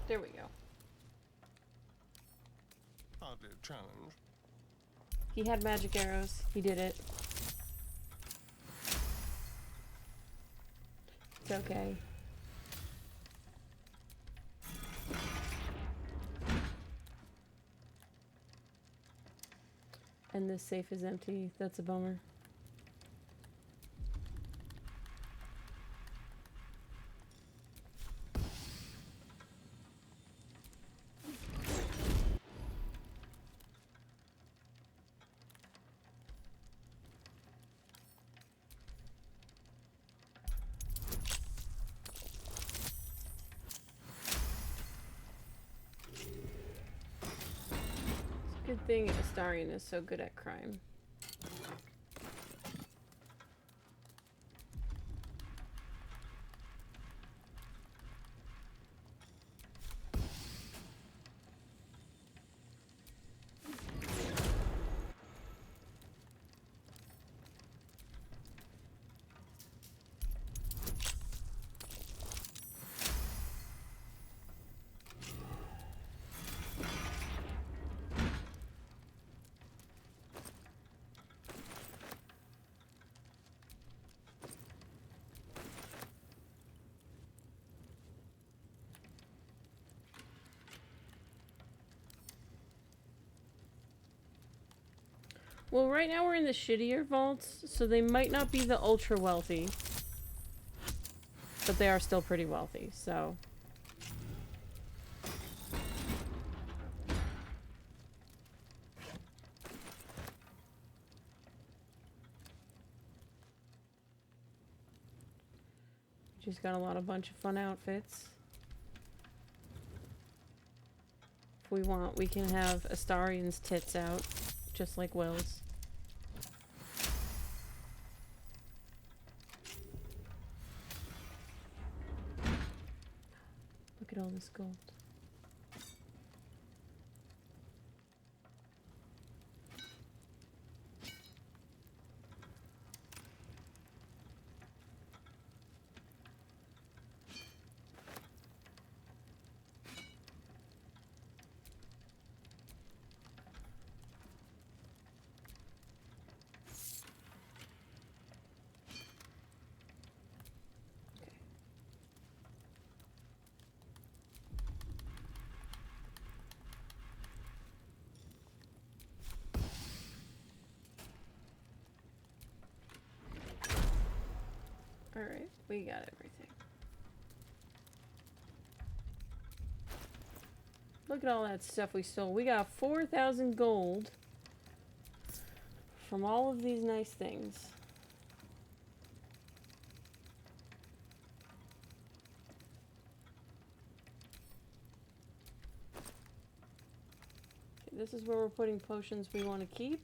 There we go.
Hardly a challenge.
He had magic arrows. He did it. It's okay. And this safe is empty. That's a bummer. Good thing Astarion is so good at crime. Well, right now we're in the shittier vaults, so they might not be the ultra wealthy. But they are still pretty wealthy, so... Just got a bunch of fun outfits. If we want, we can have Astarian's tits out, just like Will's. Look at all this gold. Alright, we got everything. Look at all that stuff we stole. We got 4,000 gold from all of these nice things. Okay, this is where we're putting potions we want to keep.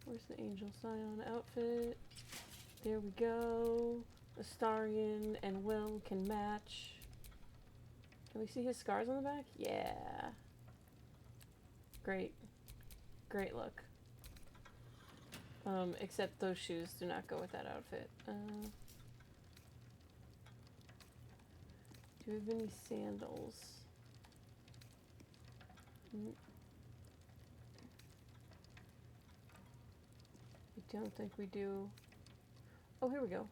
Where's the Angel Scion outfit? There we go. Astarian and Will can match. Can we see his scars on the back? Yeah. Great. Great look. Except those shoes do not go with that outfit. Do we have any sandals? I don't think we do. Oh, here we go.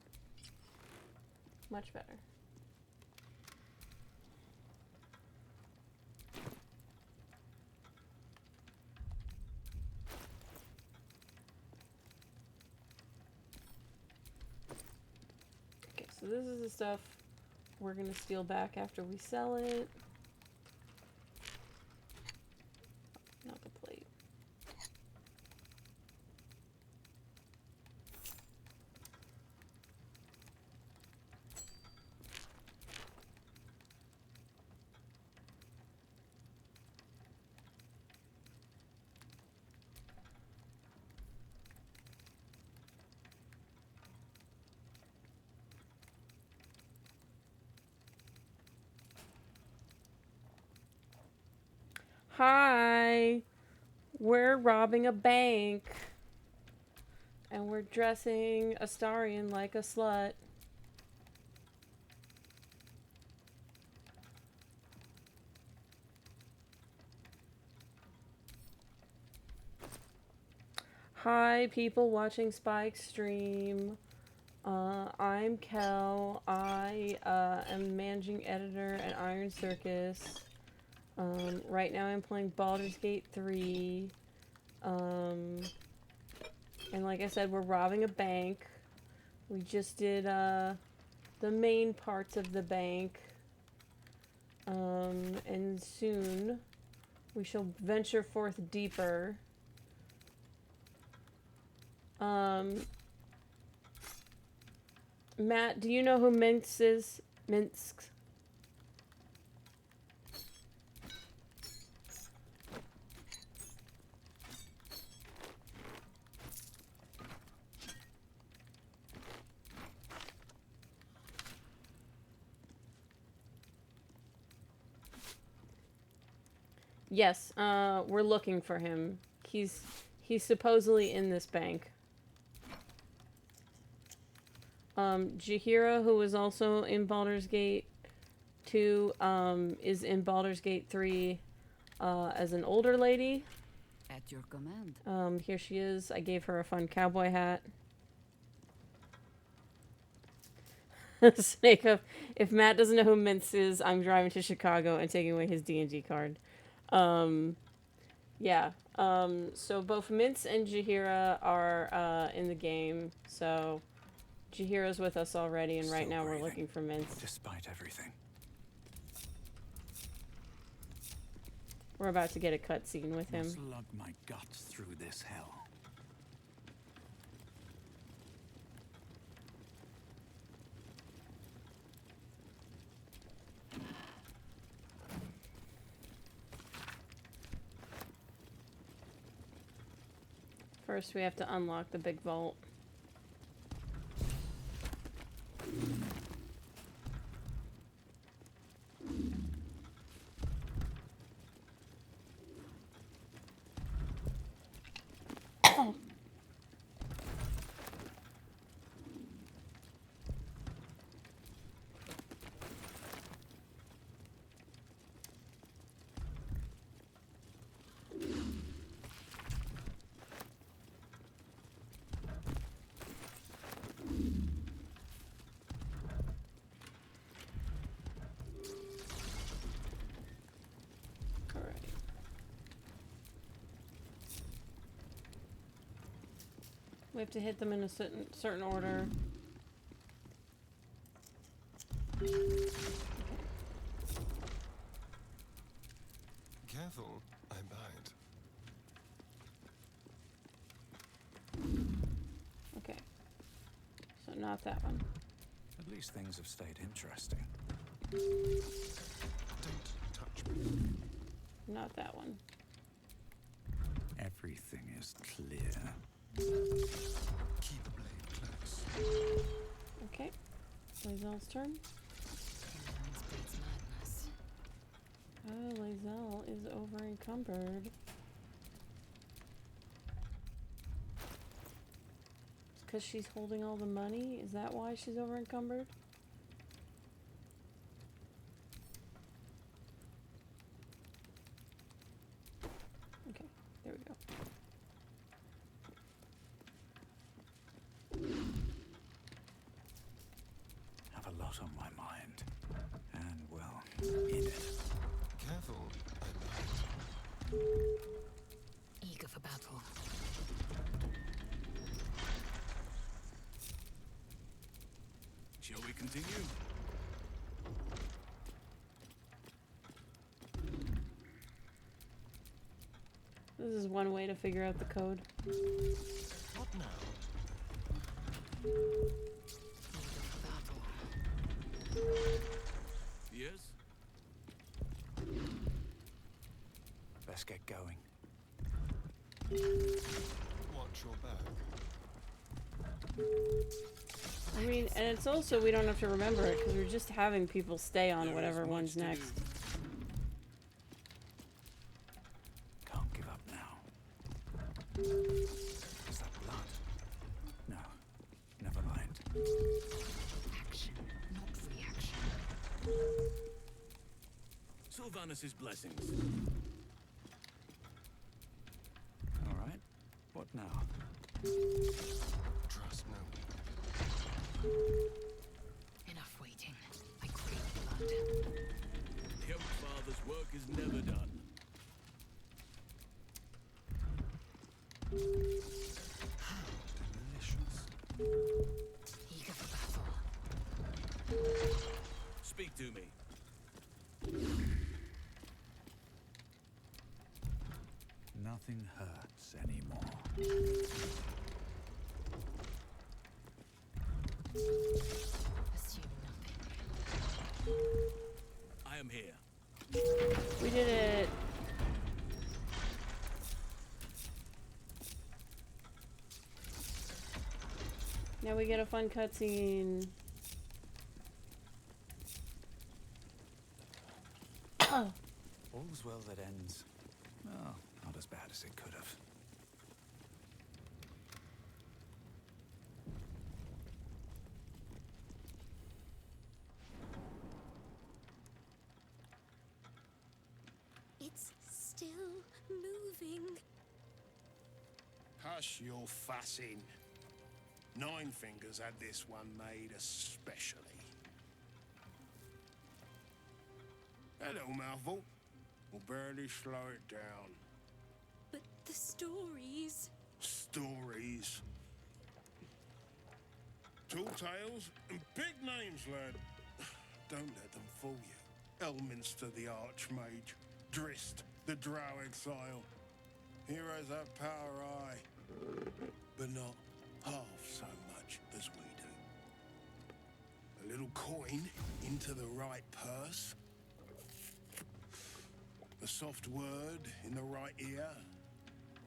Much better. Okay, so this is the stuff we're gonna steal back after we sell it. Not the plate. Hi! We're robbing a bank. And we're dressing Astarian like a slut. Hi, people watching Spike's stream. I'm Kel. I am managing editor at Iron Circus. Right now I'm playing Baldur's Gate 3. And like I said, we're robbing a bank. We just did the main parts of the bank. And soon we shall venture forth deeper. Matt, do you know who Minsk is? Minsk. Yes, we're looking for him. He's supposedly in this bank. Jaheira, who was also in Baldur's Gate 2, is in Baldur's Gate 3 as an older lady.
At your command.
Here she is. I gave her a fun cowboy hat. Snake up. If Matt doesn't know who Mince is, I'm driving to Chicago and taking away his D&D card. Yeah. So both Mince and Jaheira are in the game. So Jaheira's with us already, and right now we're looking for Mince.
Despite everything.
We're about to get a cutscene with him.
Slug my guts through this hell.
First, we have to unlock the big vault. We have to hit them in a certain order.
Careful, I bite.
Okay. So not that one.
At least things have stayed interesting.
Don't touch me.
Not that one.
Everything is clear.
Keep the blade close.
Okay. Lae'zel's turn. Oh, Lae'zel is over encumbered. It's because she's holding all the money? Is that why she's over encumbered? Okay, there we go.
Have a lot on my mind. And, well, in it.
Careful, I bite.
Eager for battle.
Shall we continue?
This is one way to figure out the code.
What now?
Yes?
Let's get going.
Watch your back.
I mean, and it's also, we don't have to remember it, because we're just having people stay on whatever one's next.
Can't give up now. Is that blood? No. Never mind.
Action, not reaction.
Sylvanus' blessings.
All right. What now?
Trust no one.
Enough waiting. I crave blood.
The Oak Father's work is never done.
How delicious.
Eager for battle.
Speak to me.
Nothing hurts anymore.
Assume nothing.
I am here.
We did it! Now we get a fun cutscene.
All's well that ends Well, not as bad as it could have.
It's still moving.
Hush your fussing. Nine Fingers had this one made especially. Hello, mouthful. We'll barely slow it down.
But the stories...
Stories. Tall tales and big names, lad. Don't let them fool you. Elminster the Archmage. Drist the Drow Exile. Heroes have power, aye, but not half so much as we do. A little coin into the right purse. A soft word in the right ear.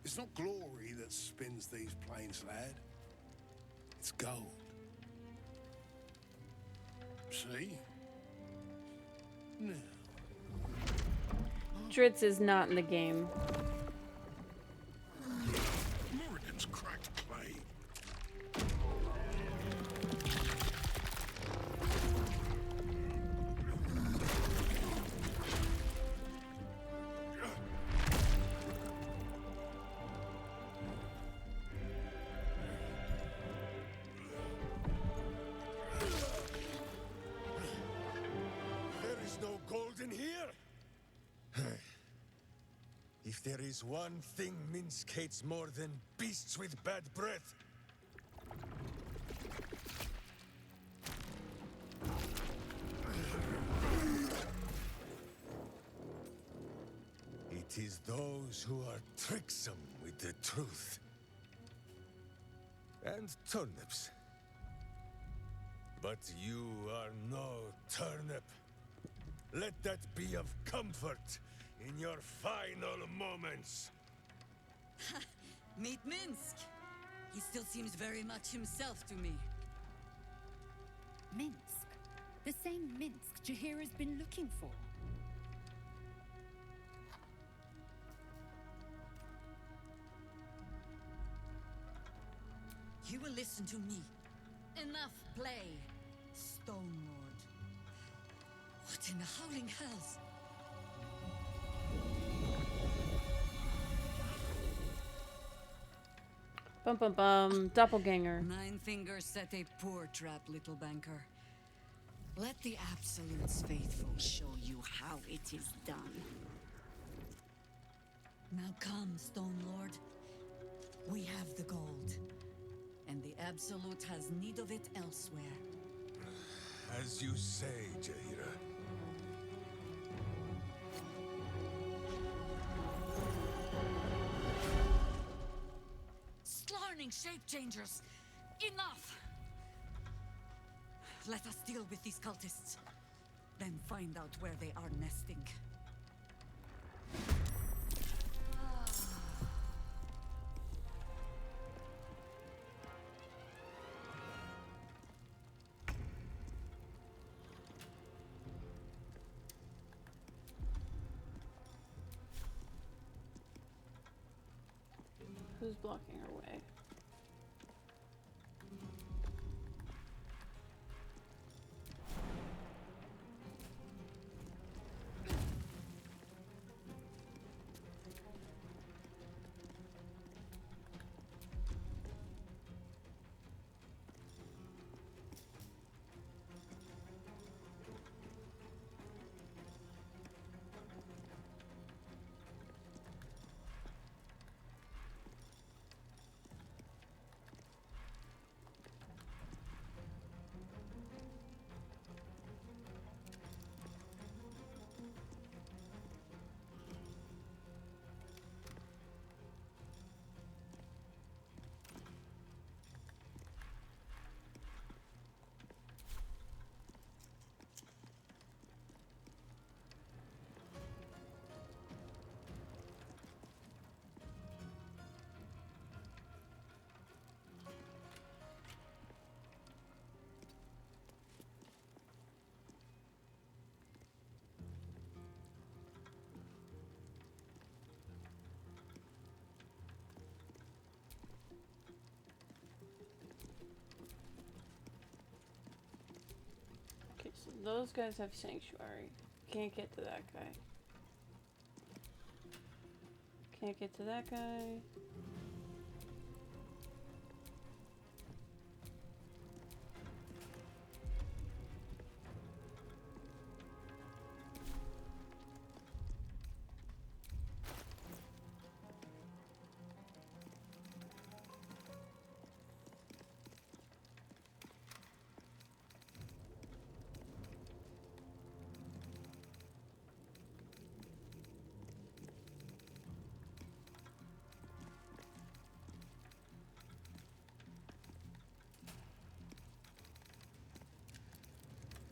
It's not glory that spins these plains, lad. It's gold. See? Now.
Dritz is not in the game.
Morrigan's cracked clay.
There is no gold in here. If there is one thing Minsk hates more than beasts with bad breath, it is those who are tricksome with the truth. And turnips. But you are no turnip. Let that be of comfort in your final moments.
Meet Minsk. He still seems very much himself to me.
Minsk. The same Minsk Jahira's been looking for.
You will listen to me. Enough play, Stone Lord. What in the howling hells?
Bum bum bum. Doppelganger.
Nine Fingers set a poor trap, little banker. Let the Absolute's faithful show you how it is done. Now come, Stone Lord. We have the gold. And the Absolute has need of it elsewhere.
As you say, Jahira.
Slarning shape changers! Enough! Let us deal with these cultists. Then find out where they are nesting.
Who's blocking our way? those guys have sanctuary. Can't get to that guy. Can't get to that guy.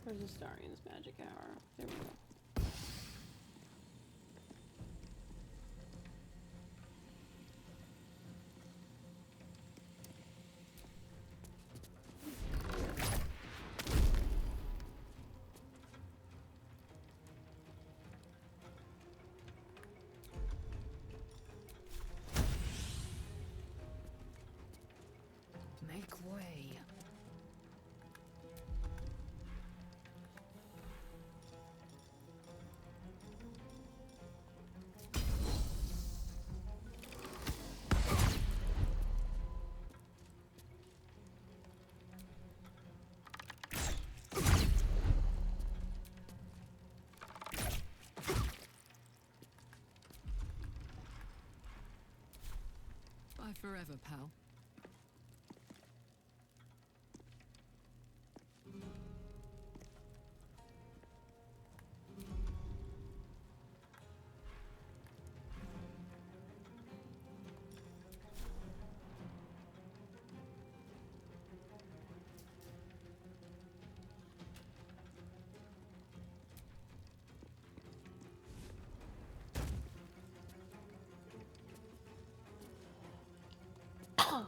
Where's Astarian's magic hour? There we go.
Make way.
Bye forever, pal.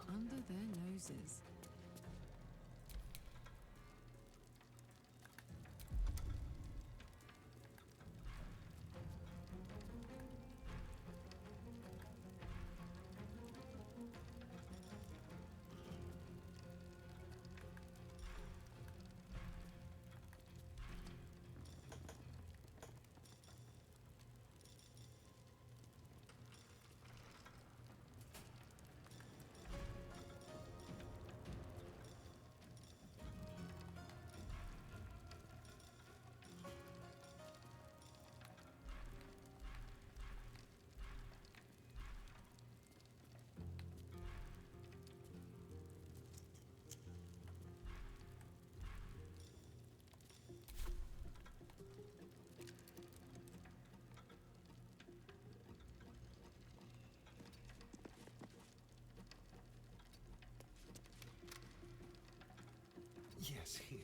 Under their noses.
Yes, here.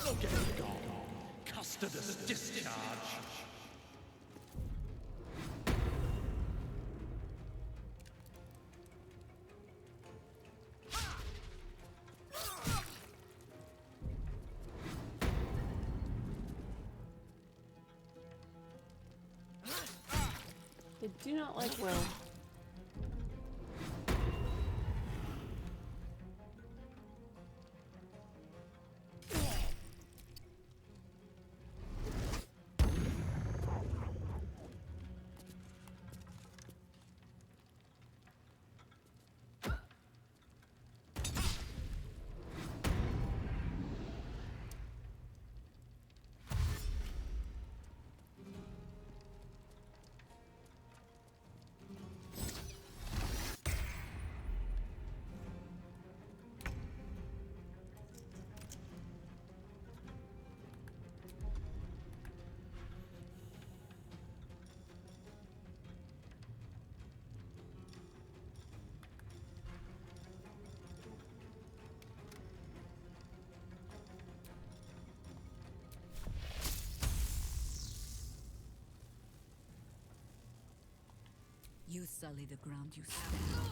Look at it go. Custodus discharge.
They do not like Will.
You sully the ground you stand on.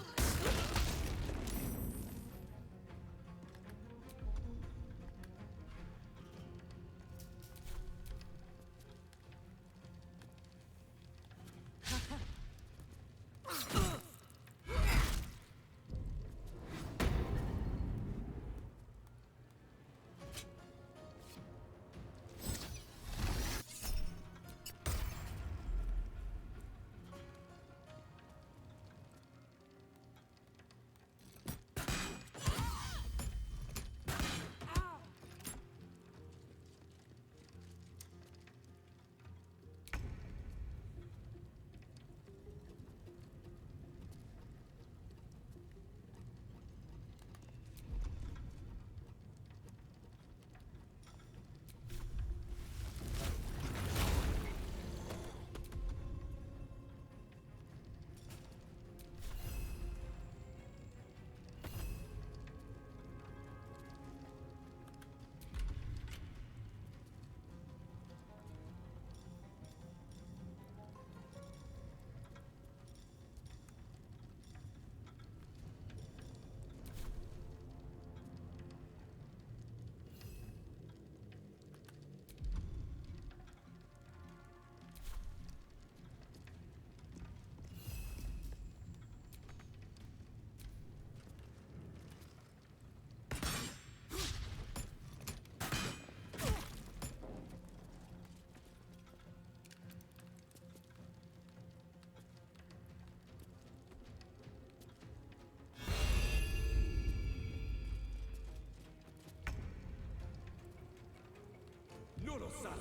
Non lo sa.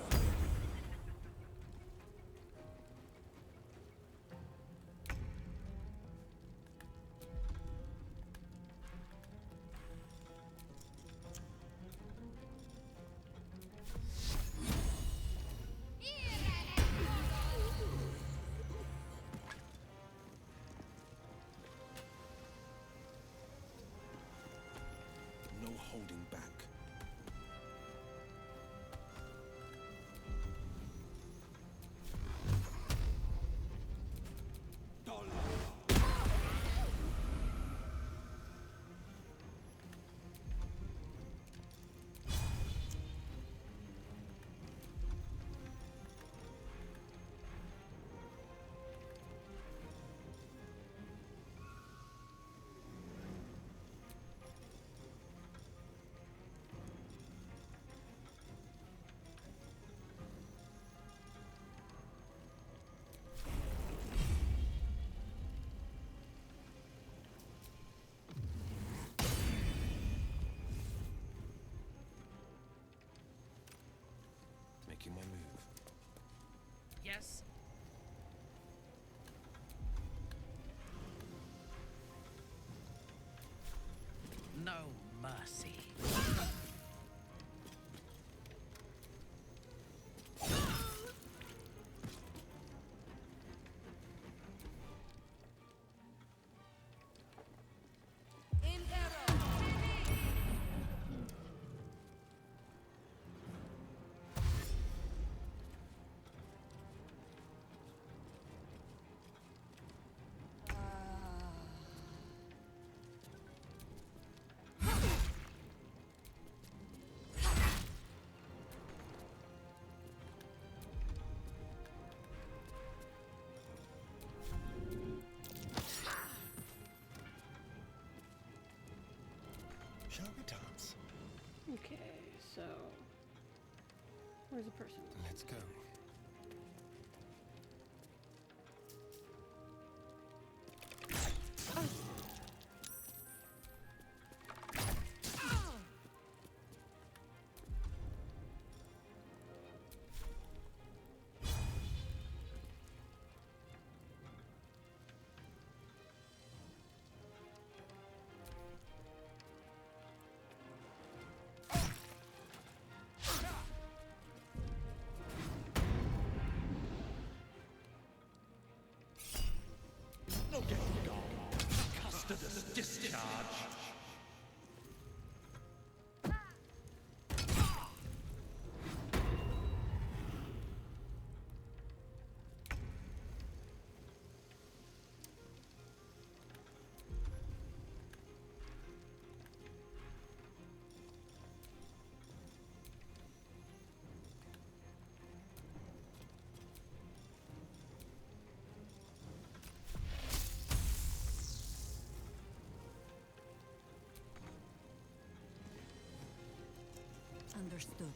No holding back. Making my move.
Yes? No mercy.
Shall we dance?
Okay, so where's the person?
Let's go.
Understood.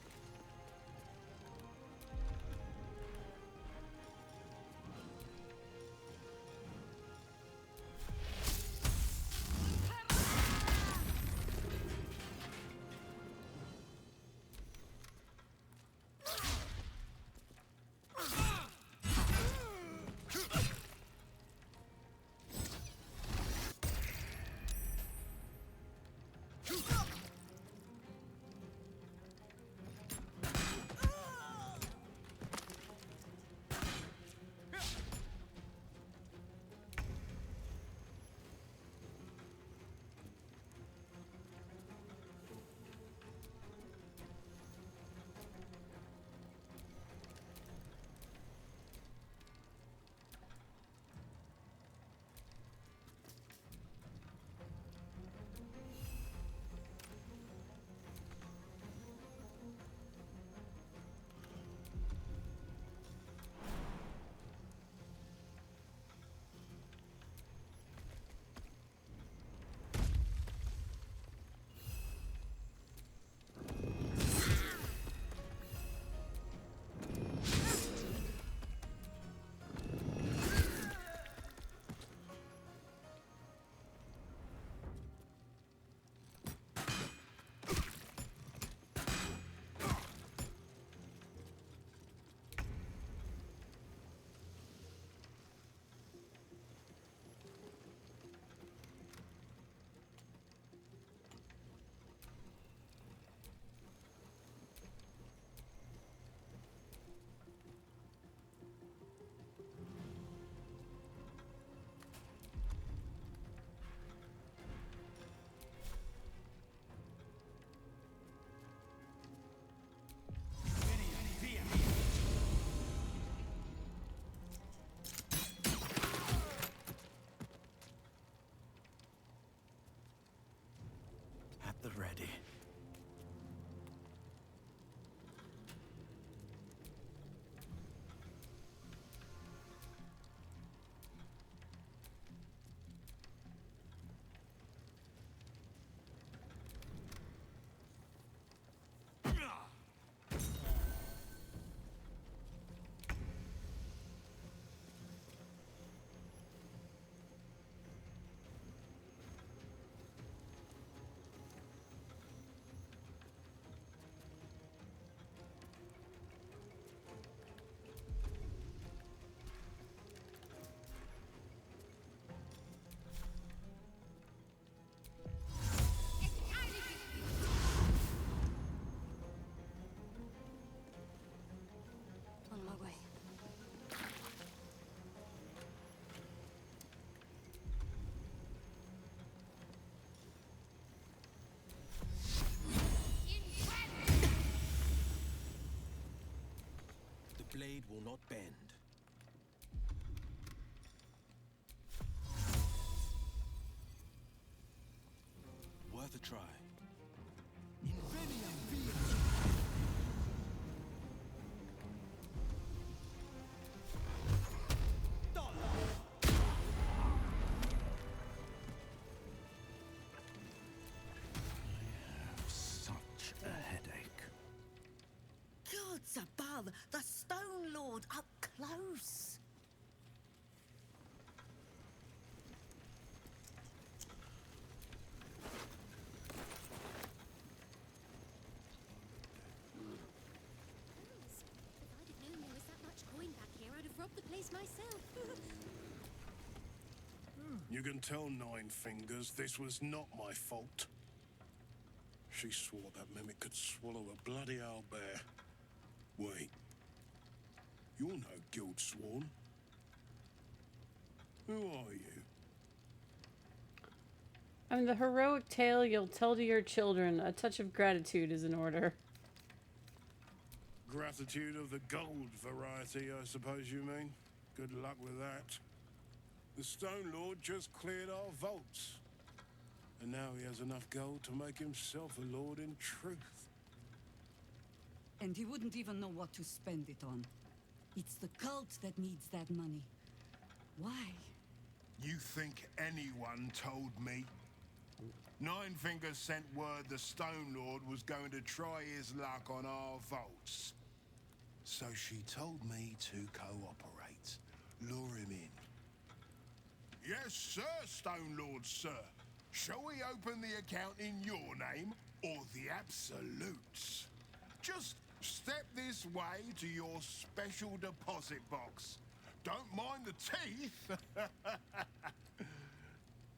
At the ready.
On my way.
The blade will not bend. Worth a try.
Such a headache.
Gods above, the Stone Lord up close.
If I'd have known there was that much coin back here, I'd have robbed the place myself.
You can tell Nine Fingers this was not my fault. She swore that mimic could swallow a bloody owlbear. Wait. You're no guild sworn. Who are you?
I'm the heroic tale you'll tell to your children. A touch of gratitude is in order.
Gratitude of the gold variety, I suppose you mean. Good luck with that. The Stone Lord just cleared our vaults. And now he has enough gold to make himself a lord in truth.
And he wouldn't even know what to spend it on. It's the cult that needs that money. Why?
You think anyone told me? Nine Fingers sent word the Stone Lord was going to try his luck on our vaults. So she told me to cooperate. Lure him in. Yes, sir, Stone Lord, sir. Shall we open the account in your name or the Absolute's? Just step this way to your special deposit box. Don't mind the teeth.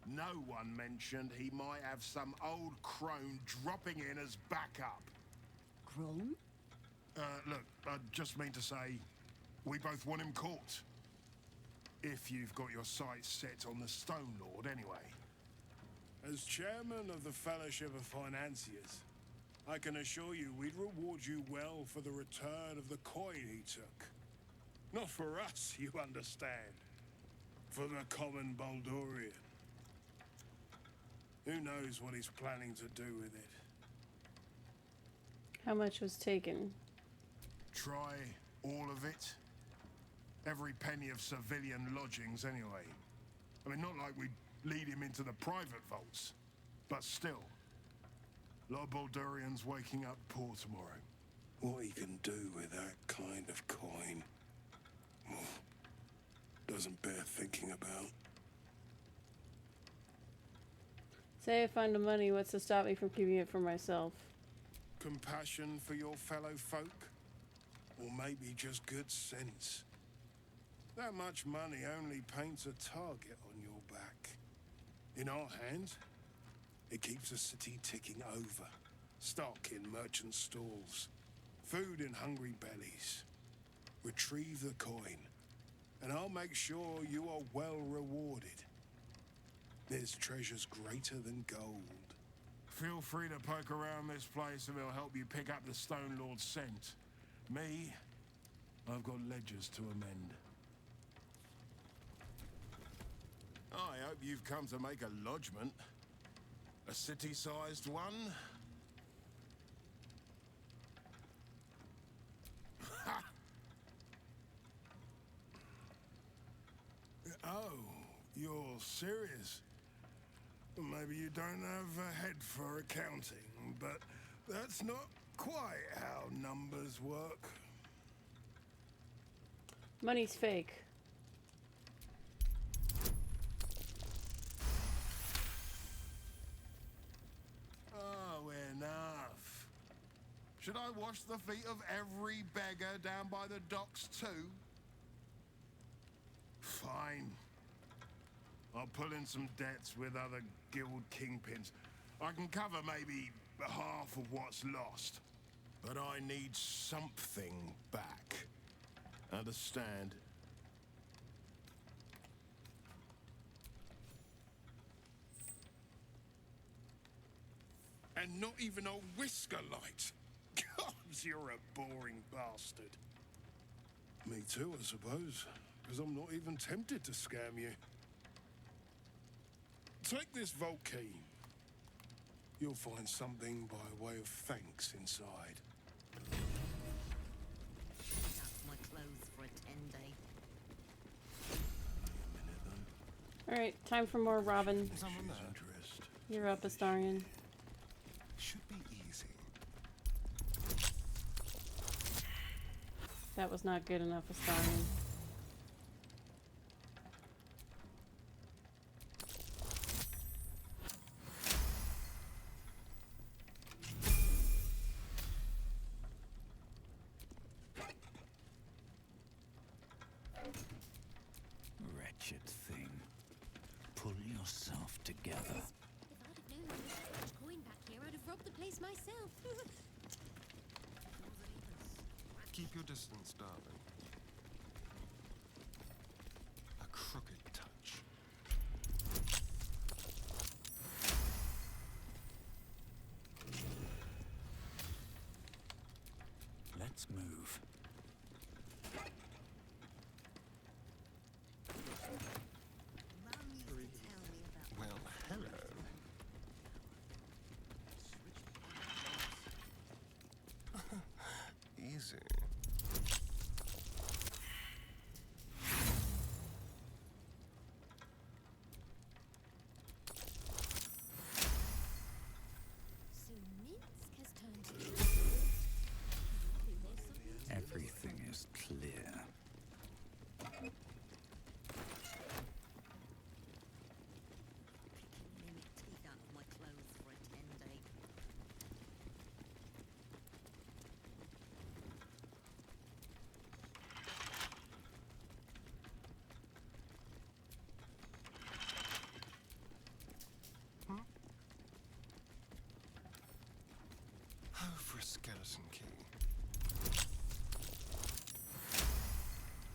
No one mentioned he might have some old crone dropping in as backup.
Crone?
Look, I just mean to say, we both want him caught. If you've got your sights set on the Stone Lord, anyway. As chairman of the Fellowship of Financiers, I can assure you we'd reward you well for the return of the coin he took. Not for us, you understand. For the common Baldurian. Who knows what he's planning to do with it?
How much was taken?
Try all of it. Every penny of civilian lodgings, anyway. I mean, not like we'd lead him into the private vaults. But still. A lot of Baldurians waking up poor tomorrow. What he can do with that kind of coin... doesn't bear thinking about.
Say I find the money, what's to stop me from keeping it for myself?
Compassion for your fellow folk? Or maybe just good sense? That much money only paints a target on your back. In our hands, it keeps the city ticking over. Stock in merchant stalls. Food in hungry bellies. Retrieve the coin, and I'll make sure you are well rewarded. There's treasures greater than gold. Feel free to poke around this place and it'll help you pick up the Stone Lord's scent. Me, I've got ledgers to amend. I hope you've come to make a lodgment. A city-sized one. Oh, you're serious? Maybe you don't have a head for accounting, but that's not quite how numbers work.
Money's fake.
Oh, enough. Should I wash the feet of every beggar down by the docks too? Fine. I'll pull in some debts with other guild kingpins. I can cover maybe half of what's lost. But I need something back. Understand? And not even a whisker light. God, you're a boring bastard. Me too, I suppose. Because I'm not even tempted to scam you. Take this vault key. You'll find something by way of thanks inside.
My clothes for a 10-day.
Alright, time for more Robin. You're up, Astarion.
Should be easy.
That was not good enough, Astarion.
Wretched thing. Pull yourself together.
If I'd have known there was so much coin back here, I'd have robbed the place myself.
Keep your distance, darling. A crooked touch.
Let's move.
Well, hello. Easy. for a skeleton key.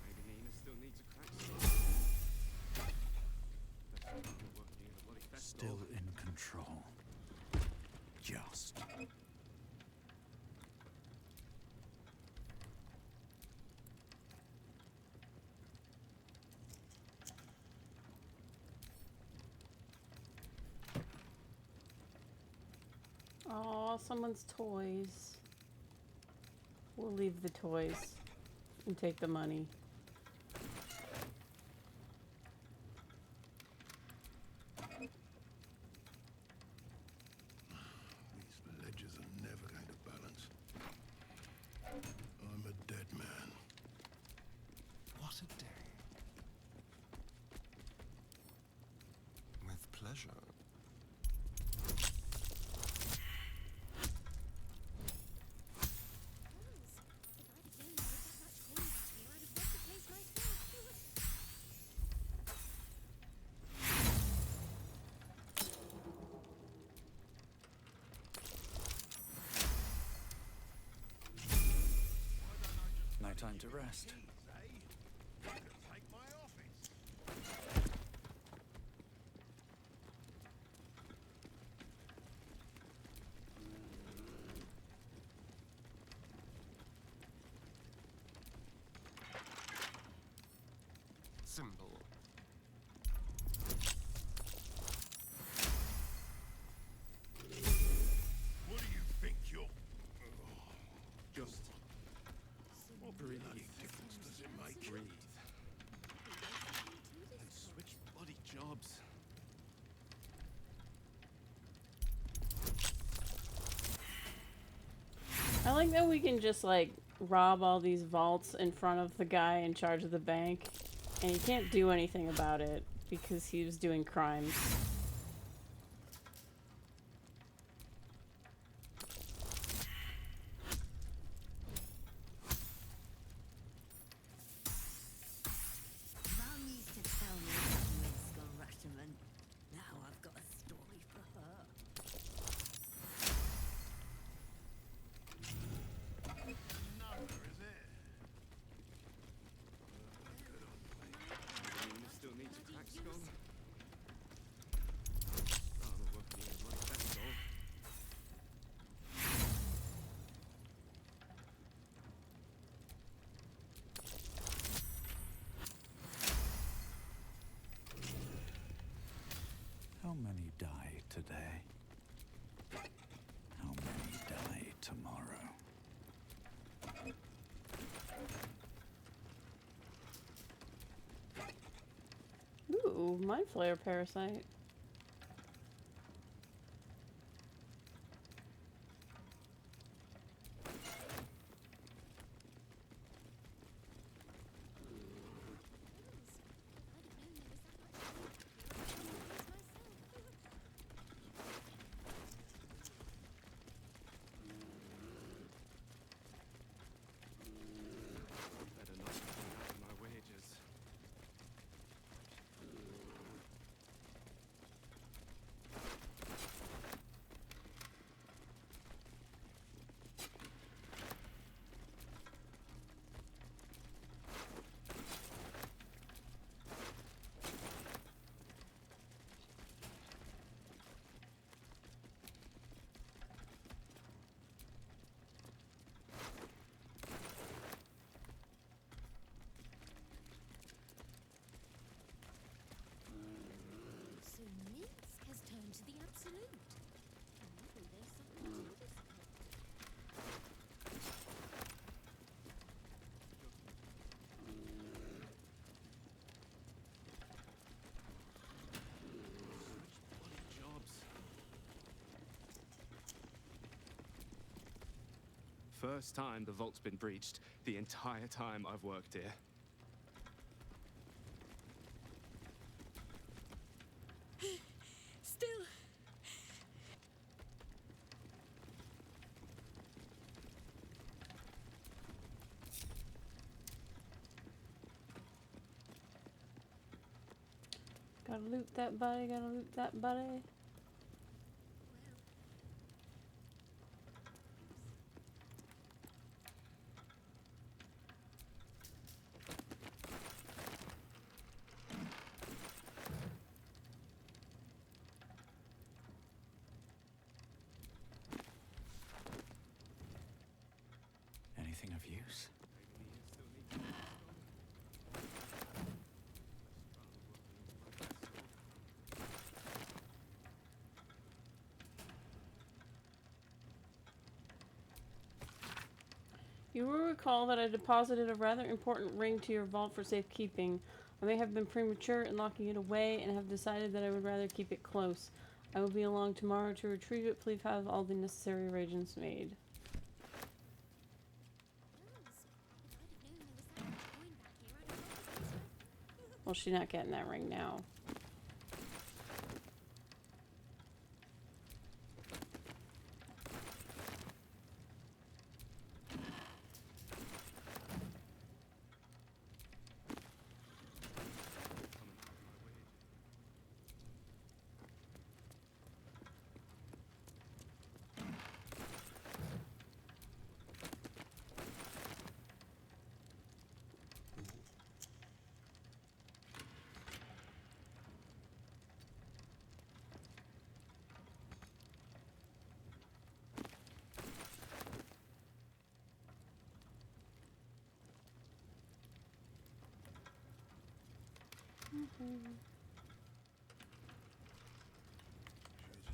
Maybe Nina still needs a crack skull. That's not working in the bloody festival.
Still in control. Just.
Oh, someone's toys. We'll leave the toys and take the money.
These ledgers are never going to balance. I'm a dead man.
What a day. With pleasure.
No time to rest.
Take my office.
Simple.
What do you think you're...
Just
What
breathe.
bloody difference does it make?
Breathe. And switch bloody jobs.
I like that we can just like rob all these vaults in front of the guy in charge of the bank, and he can't do anything about it because he was doing crimes.
Mum used to tell me about Minsk Rashomon. Now I've got a story for her.
Number, is it?
Maybe Nina still needs a crack skull. Rather working in the bloody festival.
How many die today? How many die tomorrow?
Ooh, mind flare parasite.
Better not be out of my wages.
So Minsk has turned to the absolute. Maybe there's something to this cult.
Bloody jobs. First time the vault's been breached the entire time I've worked here.
Still.
Gotta loot that buddy, gotta loot that buddy.
anything of use?
You will recall that I deposited a rather important ring to your vault for safekeeping. I may have been premature in locking it away and have decided that I would rather keep it close. I will be along tomorrow to retrieve it. Please have all the necessary arrangements made. Well, she's not getting that ring now.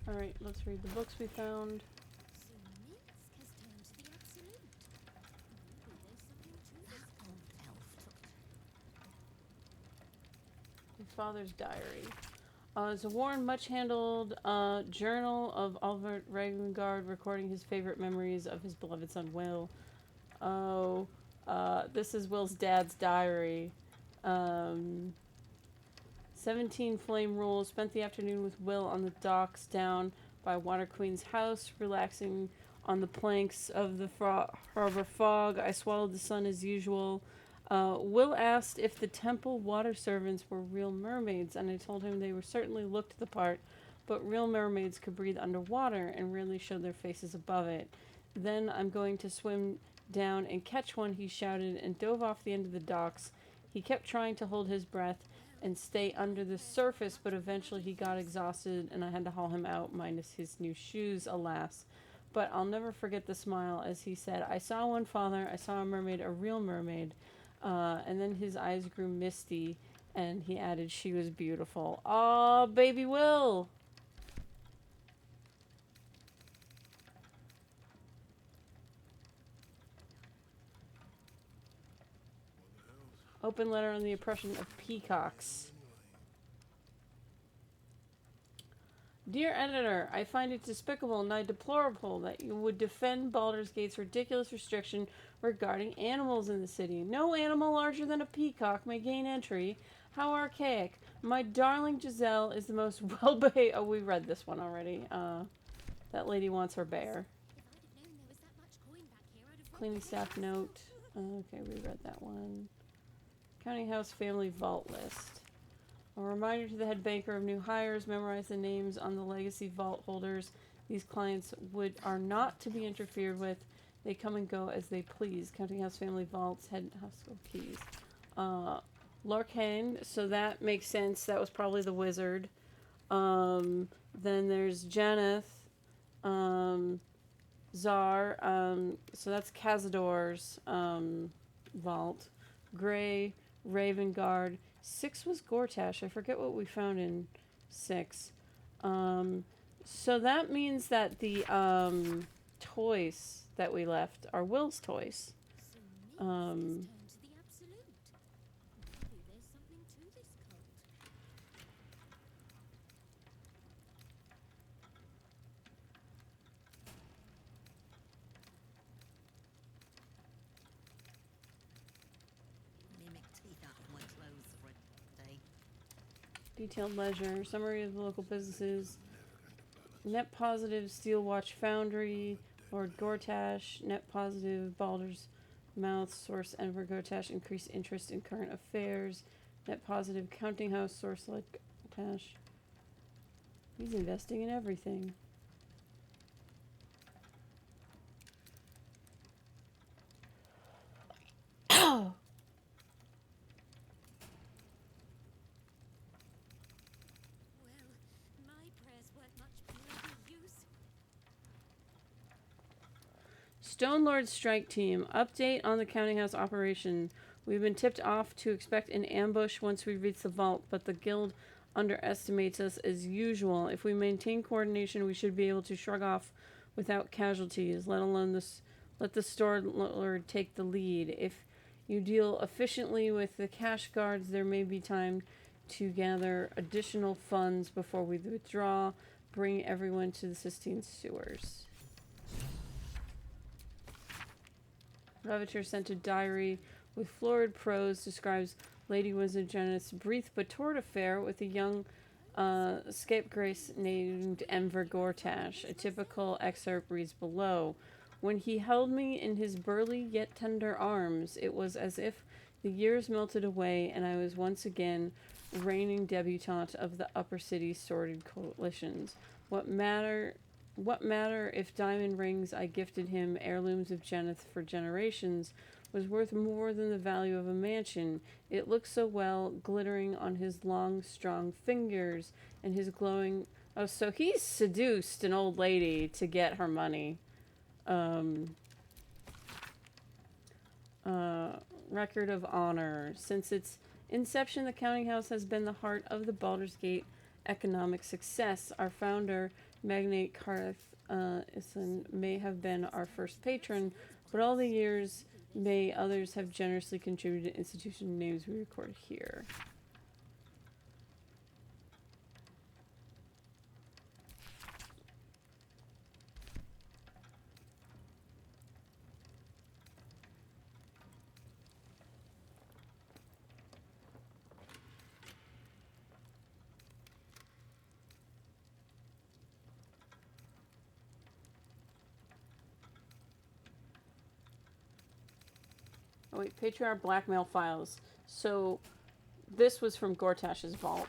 Alright, let's read the books we found. His father's diary. It's a worn, much-handled journal of Albert Ravengard recording his favorite memories of his beloved son, Will. Oh, this is Will's dad's diary. 17 Flame Rules. Spent the afternoon with Will on the docks down by Water Queen's house, relaxing on the planks of the harbor fog. I swallowed the sun as usual. Will asked if the temple water servants were real mermaids, and I told him they were certainly looked the part, but real mermaids could breathe underwater and rarely showed their faces above it. Then I'm going to swim down and catch one, he shouted, and dove off the end of the docks. He kept trying to hold his breath and stay under the surface, but eventually he got exhausted and I had to haul him out, minus his new shoes, alas. But I'll never forget the smile as he said, I saw one, father, I saw a mermaid, a real mermaid. And then his eyes grew misty and he added, she was beautiful. Aw, baby Will! Open letter on the oppression of peacocks. Dear editor, I find it despicable and nigh deplorable that you would defend Baldur's Gate's ridiculous restriction regarding animals in the city. No animal larger than a peacock may gain entry. How archaic. My darling Giselle is the most well-behaved... Oh, we read this one already. That lady wants her bear. Cleaning staff note. Okay, we read that one. Counting house family vault list. A reminder to the head banker of new hires, memorize the names on the legacy vault holders. These clients are not to be interfered with. They come and go as they please. Counting house family vaults, head house keys. Larkane, so that makes sense. That was probably the wizard. Then there's Janeth. Zar. So that's Cazador's vault. Gray. Ravengard. 6 was Gortash. I forget what we found in 6. So that means that the toys that we left are Will's toys. Detailed ledger, summary of the local businesses, net positive Steel Watch Foundry, Lord Gortash, net positive Baldur's Mouth, source Enver Gortash, increased interest in current affairs, net positive Counting House, source Lord Gortash. He's investing in everything. Stone Lord Strike Team. Update on the counting house operation. We've been tipped off to expect an ambush once we reach the vault, but the guild underestimates us as usual. If we maintain coordination, we should be able to shrug off without casualties, let alone let the Stone Lord take the lead. If you deal efficiently with the cash guards, there may be time to gather additional funds before we withdraw. Bring everyone to the Sistine Sewers. Revitor sent a diary with florid prose, describes Lady Wizard Janet's brief but torrid affair with a young scapegrace named Enver Gortash. A typical excerpt reads below. When he held me in his burly yet tender arms, it was as if the years melted away and I was once again reigning debutante of the upper city's sordid coalitions. What matter if diamond rings I gifted him, heirlooms of Geneth for generations, was worth more than the value of a mansion. It looked so well, glittering on his long, strong fingers, and his glowing... Oh, so he's seduced an old lady to get her money. Record of honor. Since its inception, the counting house has been the heart of the Baldur's Gate economic success. Our founder, Magnate Karth Islin, may have been our first patron, but all the years may others have generously contributed to institution names we record here. Oh wait, Patriarch blackmail files. So this was from Gortash's vault.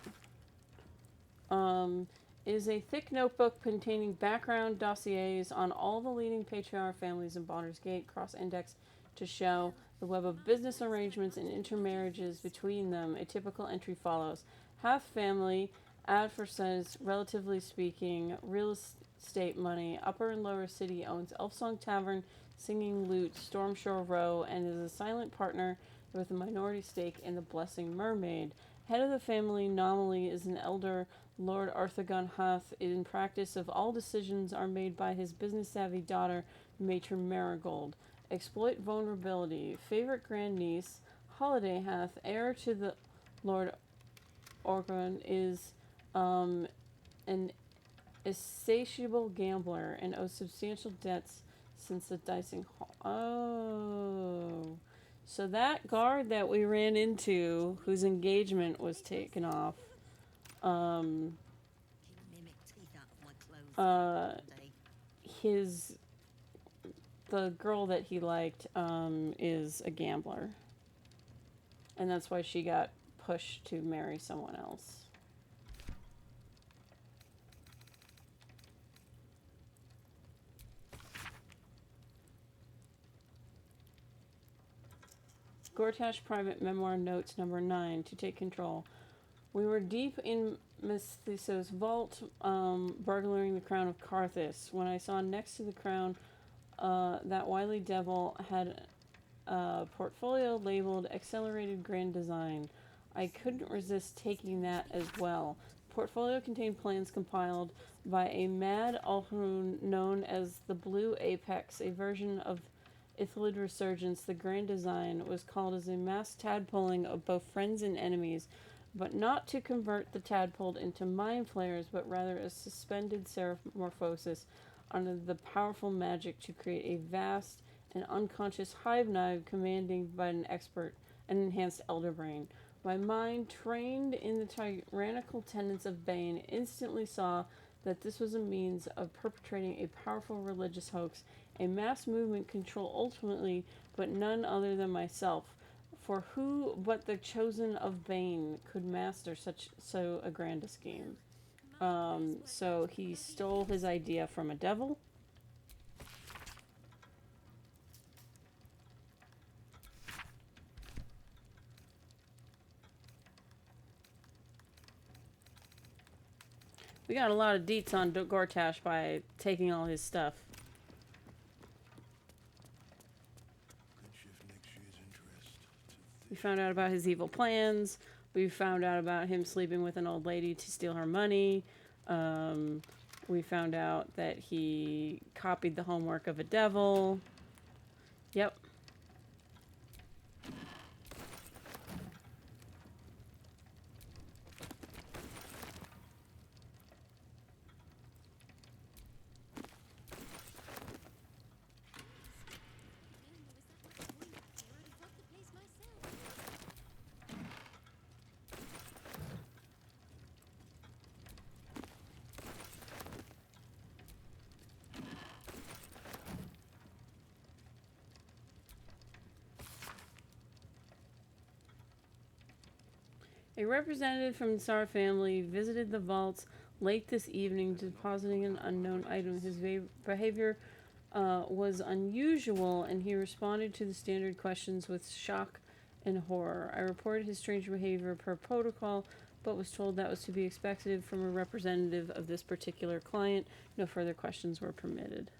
Is a thick notebook containing background dossiers on all the leading patriarch families in Baldur's Gate, cross-indexed to show the web of business arrangements and intermarriages between them. A typical entry follows. Half family, ad for says, relatively speaking, real estate money, upper and lower city owns Elfsong Tavern, Singing Lute, Stormshore Row, and is a silent partner with a minority stake in the Blessing Mermaid. Head of the family nominally is an elder Lord Arthurgon Hath. In practice of all decisions are made by his business-savvy daughter, Matron Marigold. Exploit vulnerability. Favorite grandniece, Holiday Hath, heir to the Lord Orgon, is an insatiable gambler and owes substantial debts since the dicing hall. Oh. So that guard that we ran into, whose engagement was taken off, the girl that he liked, is a gambler. And that's why she got pushed to marry someone else. Gortash Private Memoir Notes Number 9, to take control. We were deep in Mesthiso's vault, burglaring the crown of Karthus. When I saw next to the crown, that wily devil had a portfolio labeled Accelerated Grand Design. I couldn't resist taking that as well. The portfolio contained plans compiled by a mad Alhun known as the Blue Apex, a version of Ithlid Resurgence. The Grand Design was called as a mass tadpoling of both friends and enemies, but not to convert the tadpoled into mind flayers, but rather a suspended metamorphosis under the powerful magic to create a vast and unconscious hive mind commanded by an enhanced elder brain. My mind, trained in the tyrannical tenets of Bane, instantly saw that this was a means of perpetrating a powerful religious hoax, a mass movement control ultimately, but none other than myself. For who but the chosen of Bane could master so a grand scheme? So he stole his idea from a devil. We got a lot of deets on Gortash by taking all his stuff. found out about his evil plans. We found out about him sleeping with an old lady to steal her money. We found out that he copied the homework of a devil. Yep. A representative from the Tsar family visited the vaults late this evening, depositing an unknown item. His behavior was unusual, and he responded to the standard questions with shock and horror. I reported his strange behavior per protocol, but was told that was to be expected from a representative of this particular client. No further questions were permitted.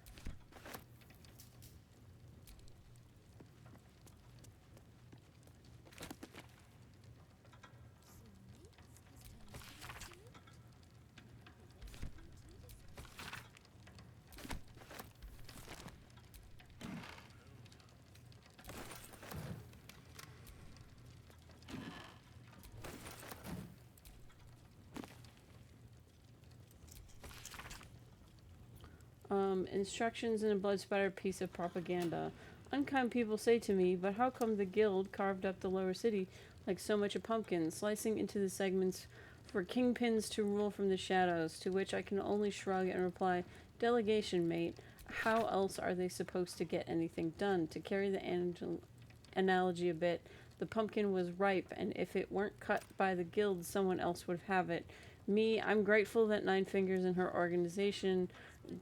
Instructions in a blood-spattered piece of propaganda. Unkind people say to me, but how come the guild carved up the lower city like so much a pumpkin, slicing into the segments for kingpins to rule from the shadows? To which I can only shrug and reply, delegation, mate. How else are they supposed to get anything done? To carry the analogy a bit, the pumpkin was ripe, and if it weren't cut by the guild, someone else would have it. Me, I'm grateful that Nine Fingers and her organization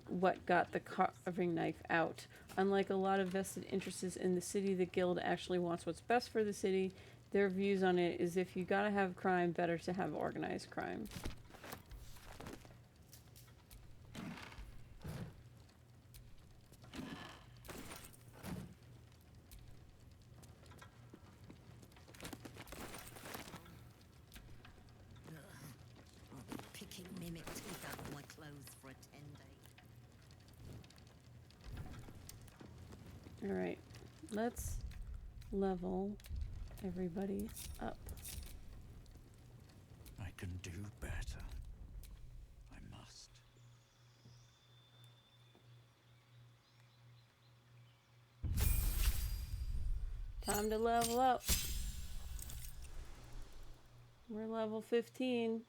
what got the carving knife out. Unlike a lot of vested interests in the city, the guild actually wants what's best for the city. Their views on it is if you gotta have crime, better to have organized crime.
Picking mimic teeth out of my clothes for a 10-day.
Alright, let's level everybody up.
I can do better. I must.
Time to level up. We're level 15.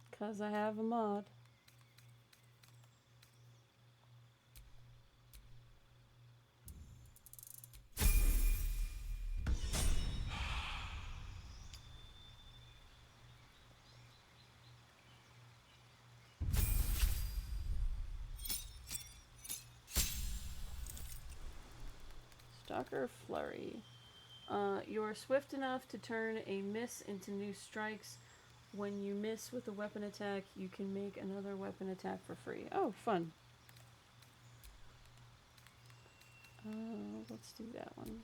Because I have a mod. Stalker Flurry. You are swift enough to turn a miss into new strikes. When you miss with a weapon attack, you can make another weapon attack for free. Oh, fun. Let's do that one.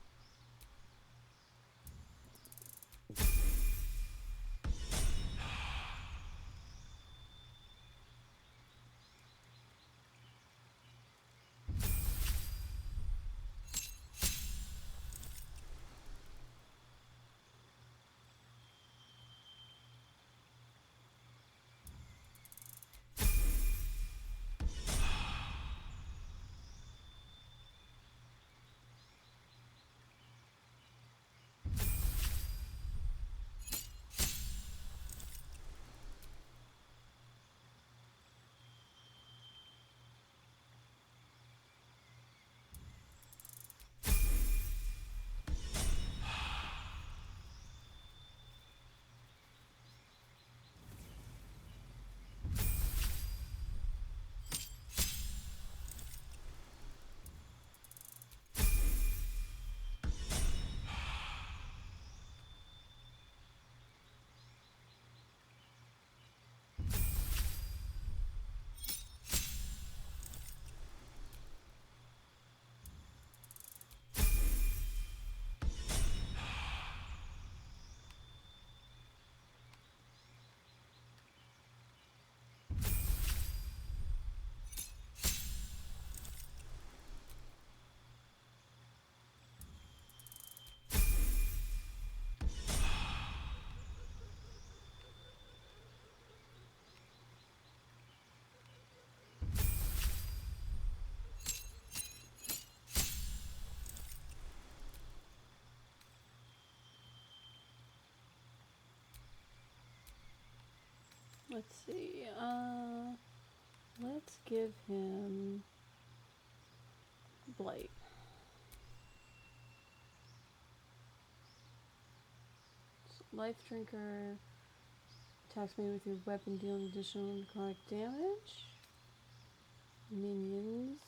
Let's see. Let's give him Blight. Life Drinker attacks me with your weapon, dealing additional necrotic damage. Minions.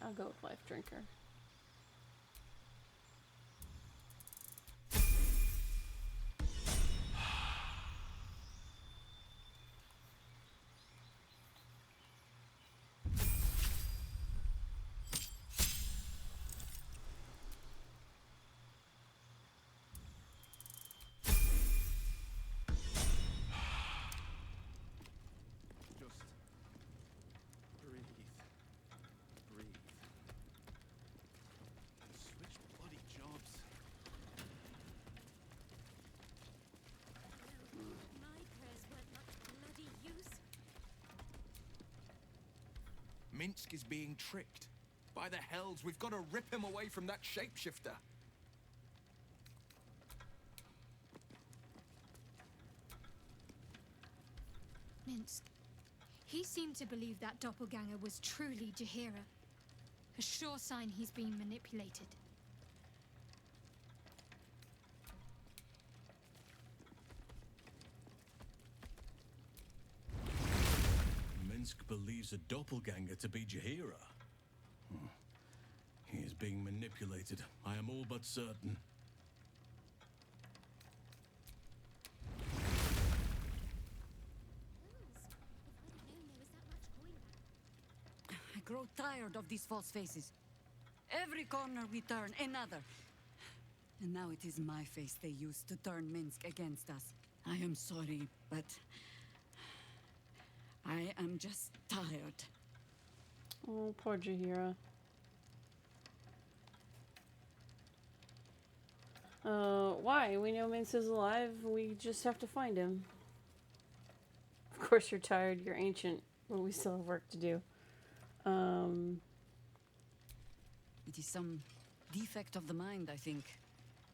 I'll go with Life Drinker.
Just breathe. Breathe. Switch bloody jobs.
My prayers weren't much bloody use.
Minsk is being tricked. By the hells, we've got to rip him away from that shapeshifter.
Minsk. He seemed to believe that doppelganger was truly Jaheira. A sure sign he's being manipulated.
Minsk believes a doppelganger to be Jaheira. He is being manipulated. I am all but certain.
I grow tired of these false faces. Every corner we turn, another. And now it is my face they use to turn Minsk against us. I am sorry, but I am just tired.
Oh, poor Jaheira. Why? We know Minsk is alive. We just have to find him. Of course you're tired. You're ancient. But we still have work to do.
It is some defect of the mind, I think,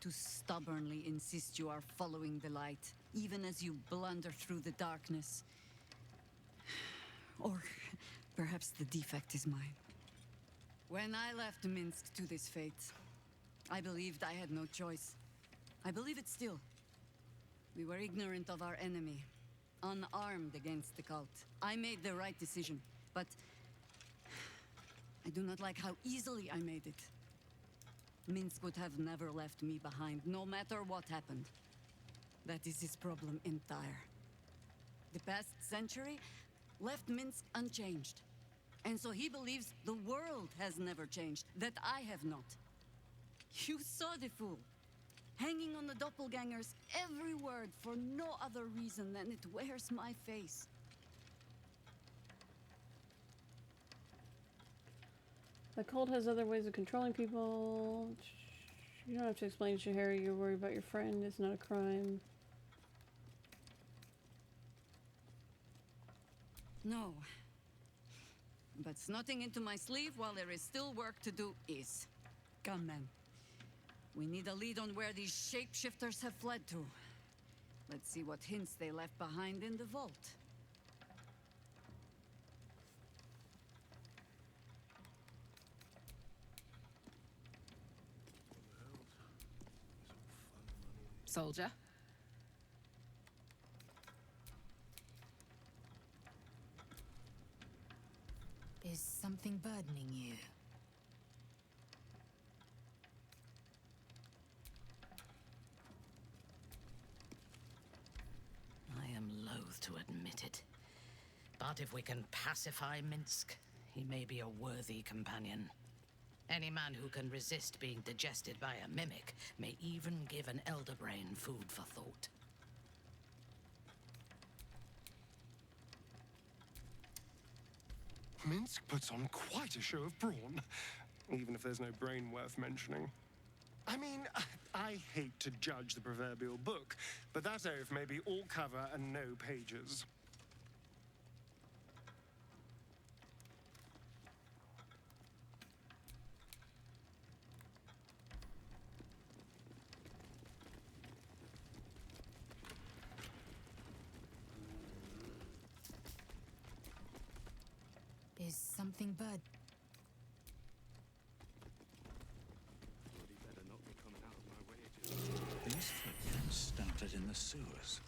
to stubbornly insist you are following the light, even as you blunder through the darkness. Or perhaps the defect is mine. When I left Minsk to this fate, I believed I had no choice. I believe it still. We were ignorant of our enemy, unarmed against the cult. I made the right decision, but I do not like how easily I made it. Minsk would have never left me behind, no matter what happened. That is his problem entire. The past century left Minsk unchanged. And so he believes the world has never changed, that I have not. You saw the fool, hanging on the doppelganger's every word for no other reason than it wears my face.
The cult has other ways of controlling people. You don't have to explain to Jaheira you're worried about your friend. It's not a crime.
No. But snotting into my sleeve while there is still work to do is. Come, men. We need a lead on where these shapeshifters have fled to. Let's see what hints they left behind in the vault.
Soldier.
Is something burdening you?
I am loath to admit it. But if we can pacify Minsk, he may be a worthy companion. Any man who can resist being digested by a mimic may even give an elder brain food for thought.
Minsk puts on quite a show of brawn, even if there's no brain worth mentioning. I mean, I hate to judge the proverbial book, but that oaf may be all cover and no pages.
Is something bird?
Bloody better not be coming out of my way.
These footprints started in the sewers.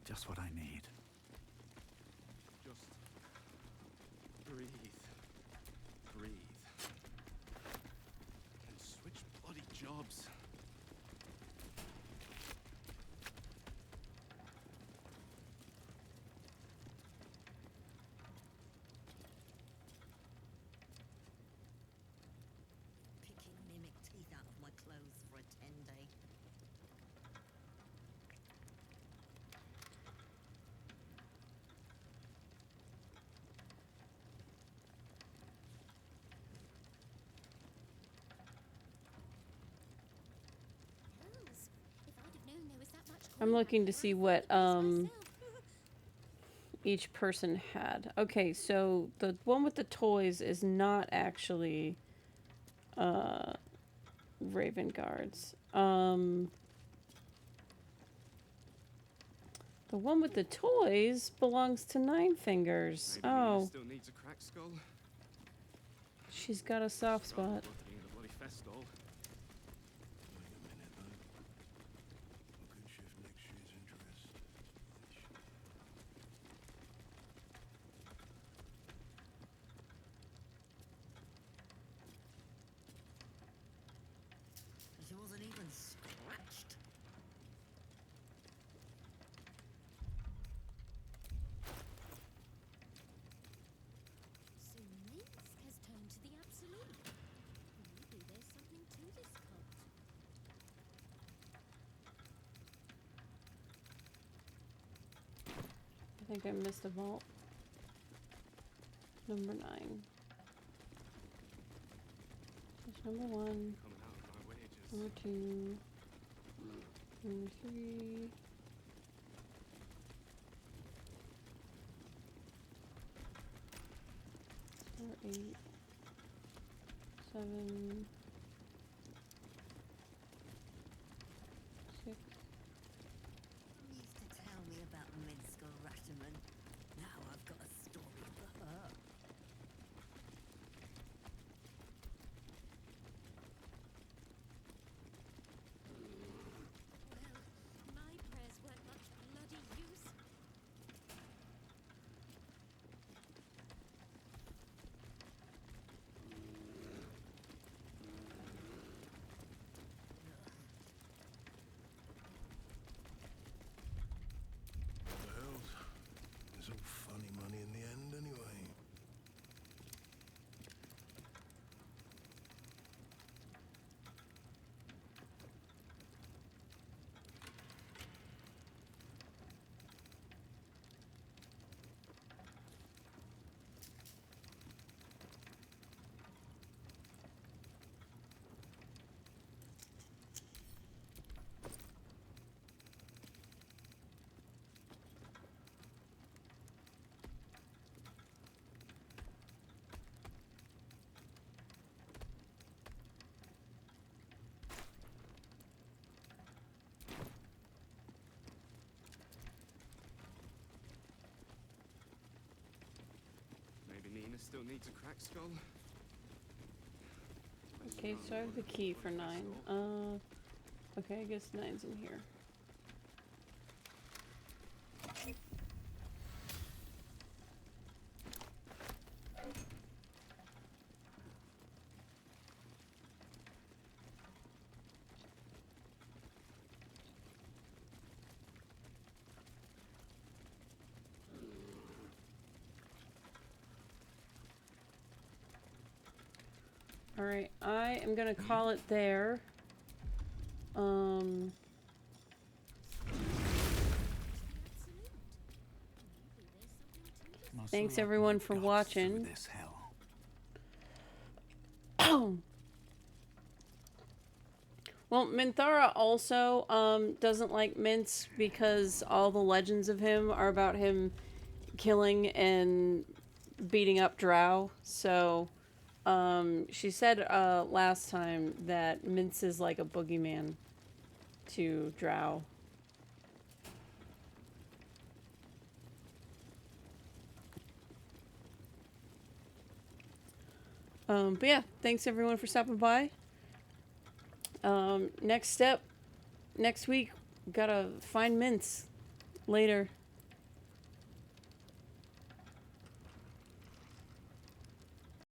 Just what I need.
Just breathe. Breathe. And switch bloody jobs.
Picking mimic teeth out of my clothes for a 10-day.
I'm looking to see what each person had. Okay, so the one with the toys is not actually Raven Guards. The one with the toys belongs to Nine Fingers.
Maybe
Oh,
still needs a cracked skull.
she's got a soft spot.
Worth being the bloody Festol.
She wasn't even scratched.
So Minsk has turned to the absolute. Maybe there's something to this cult.
I think I missed a vault. Number 9. That's number 1. Number 2. Number 3. Number 8. 7. 6.
You used to tell me about Minsk or Rashomon. Now I've got a story for her.
My prayers weren't much bloody use.
What the hell? It's all funny money in the end, anyway.
Maybe Nina still needs a cracked skull.
Okay, so I have the key for 9. Okay, I guess 9's in here. Alright, I am gonna call it there. Thanks everyone for watching.
This
hell. Well, Minthara also doesn't like Mince because all the legends of him are about him killing and beating up drow. So she said last time that Mince is like a boogeyman to drow. But yeah, thanks everyone for stopping by. Next step, next week, gotta find Mince. Later.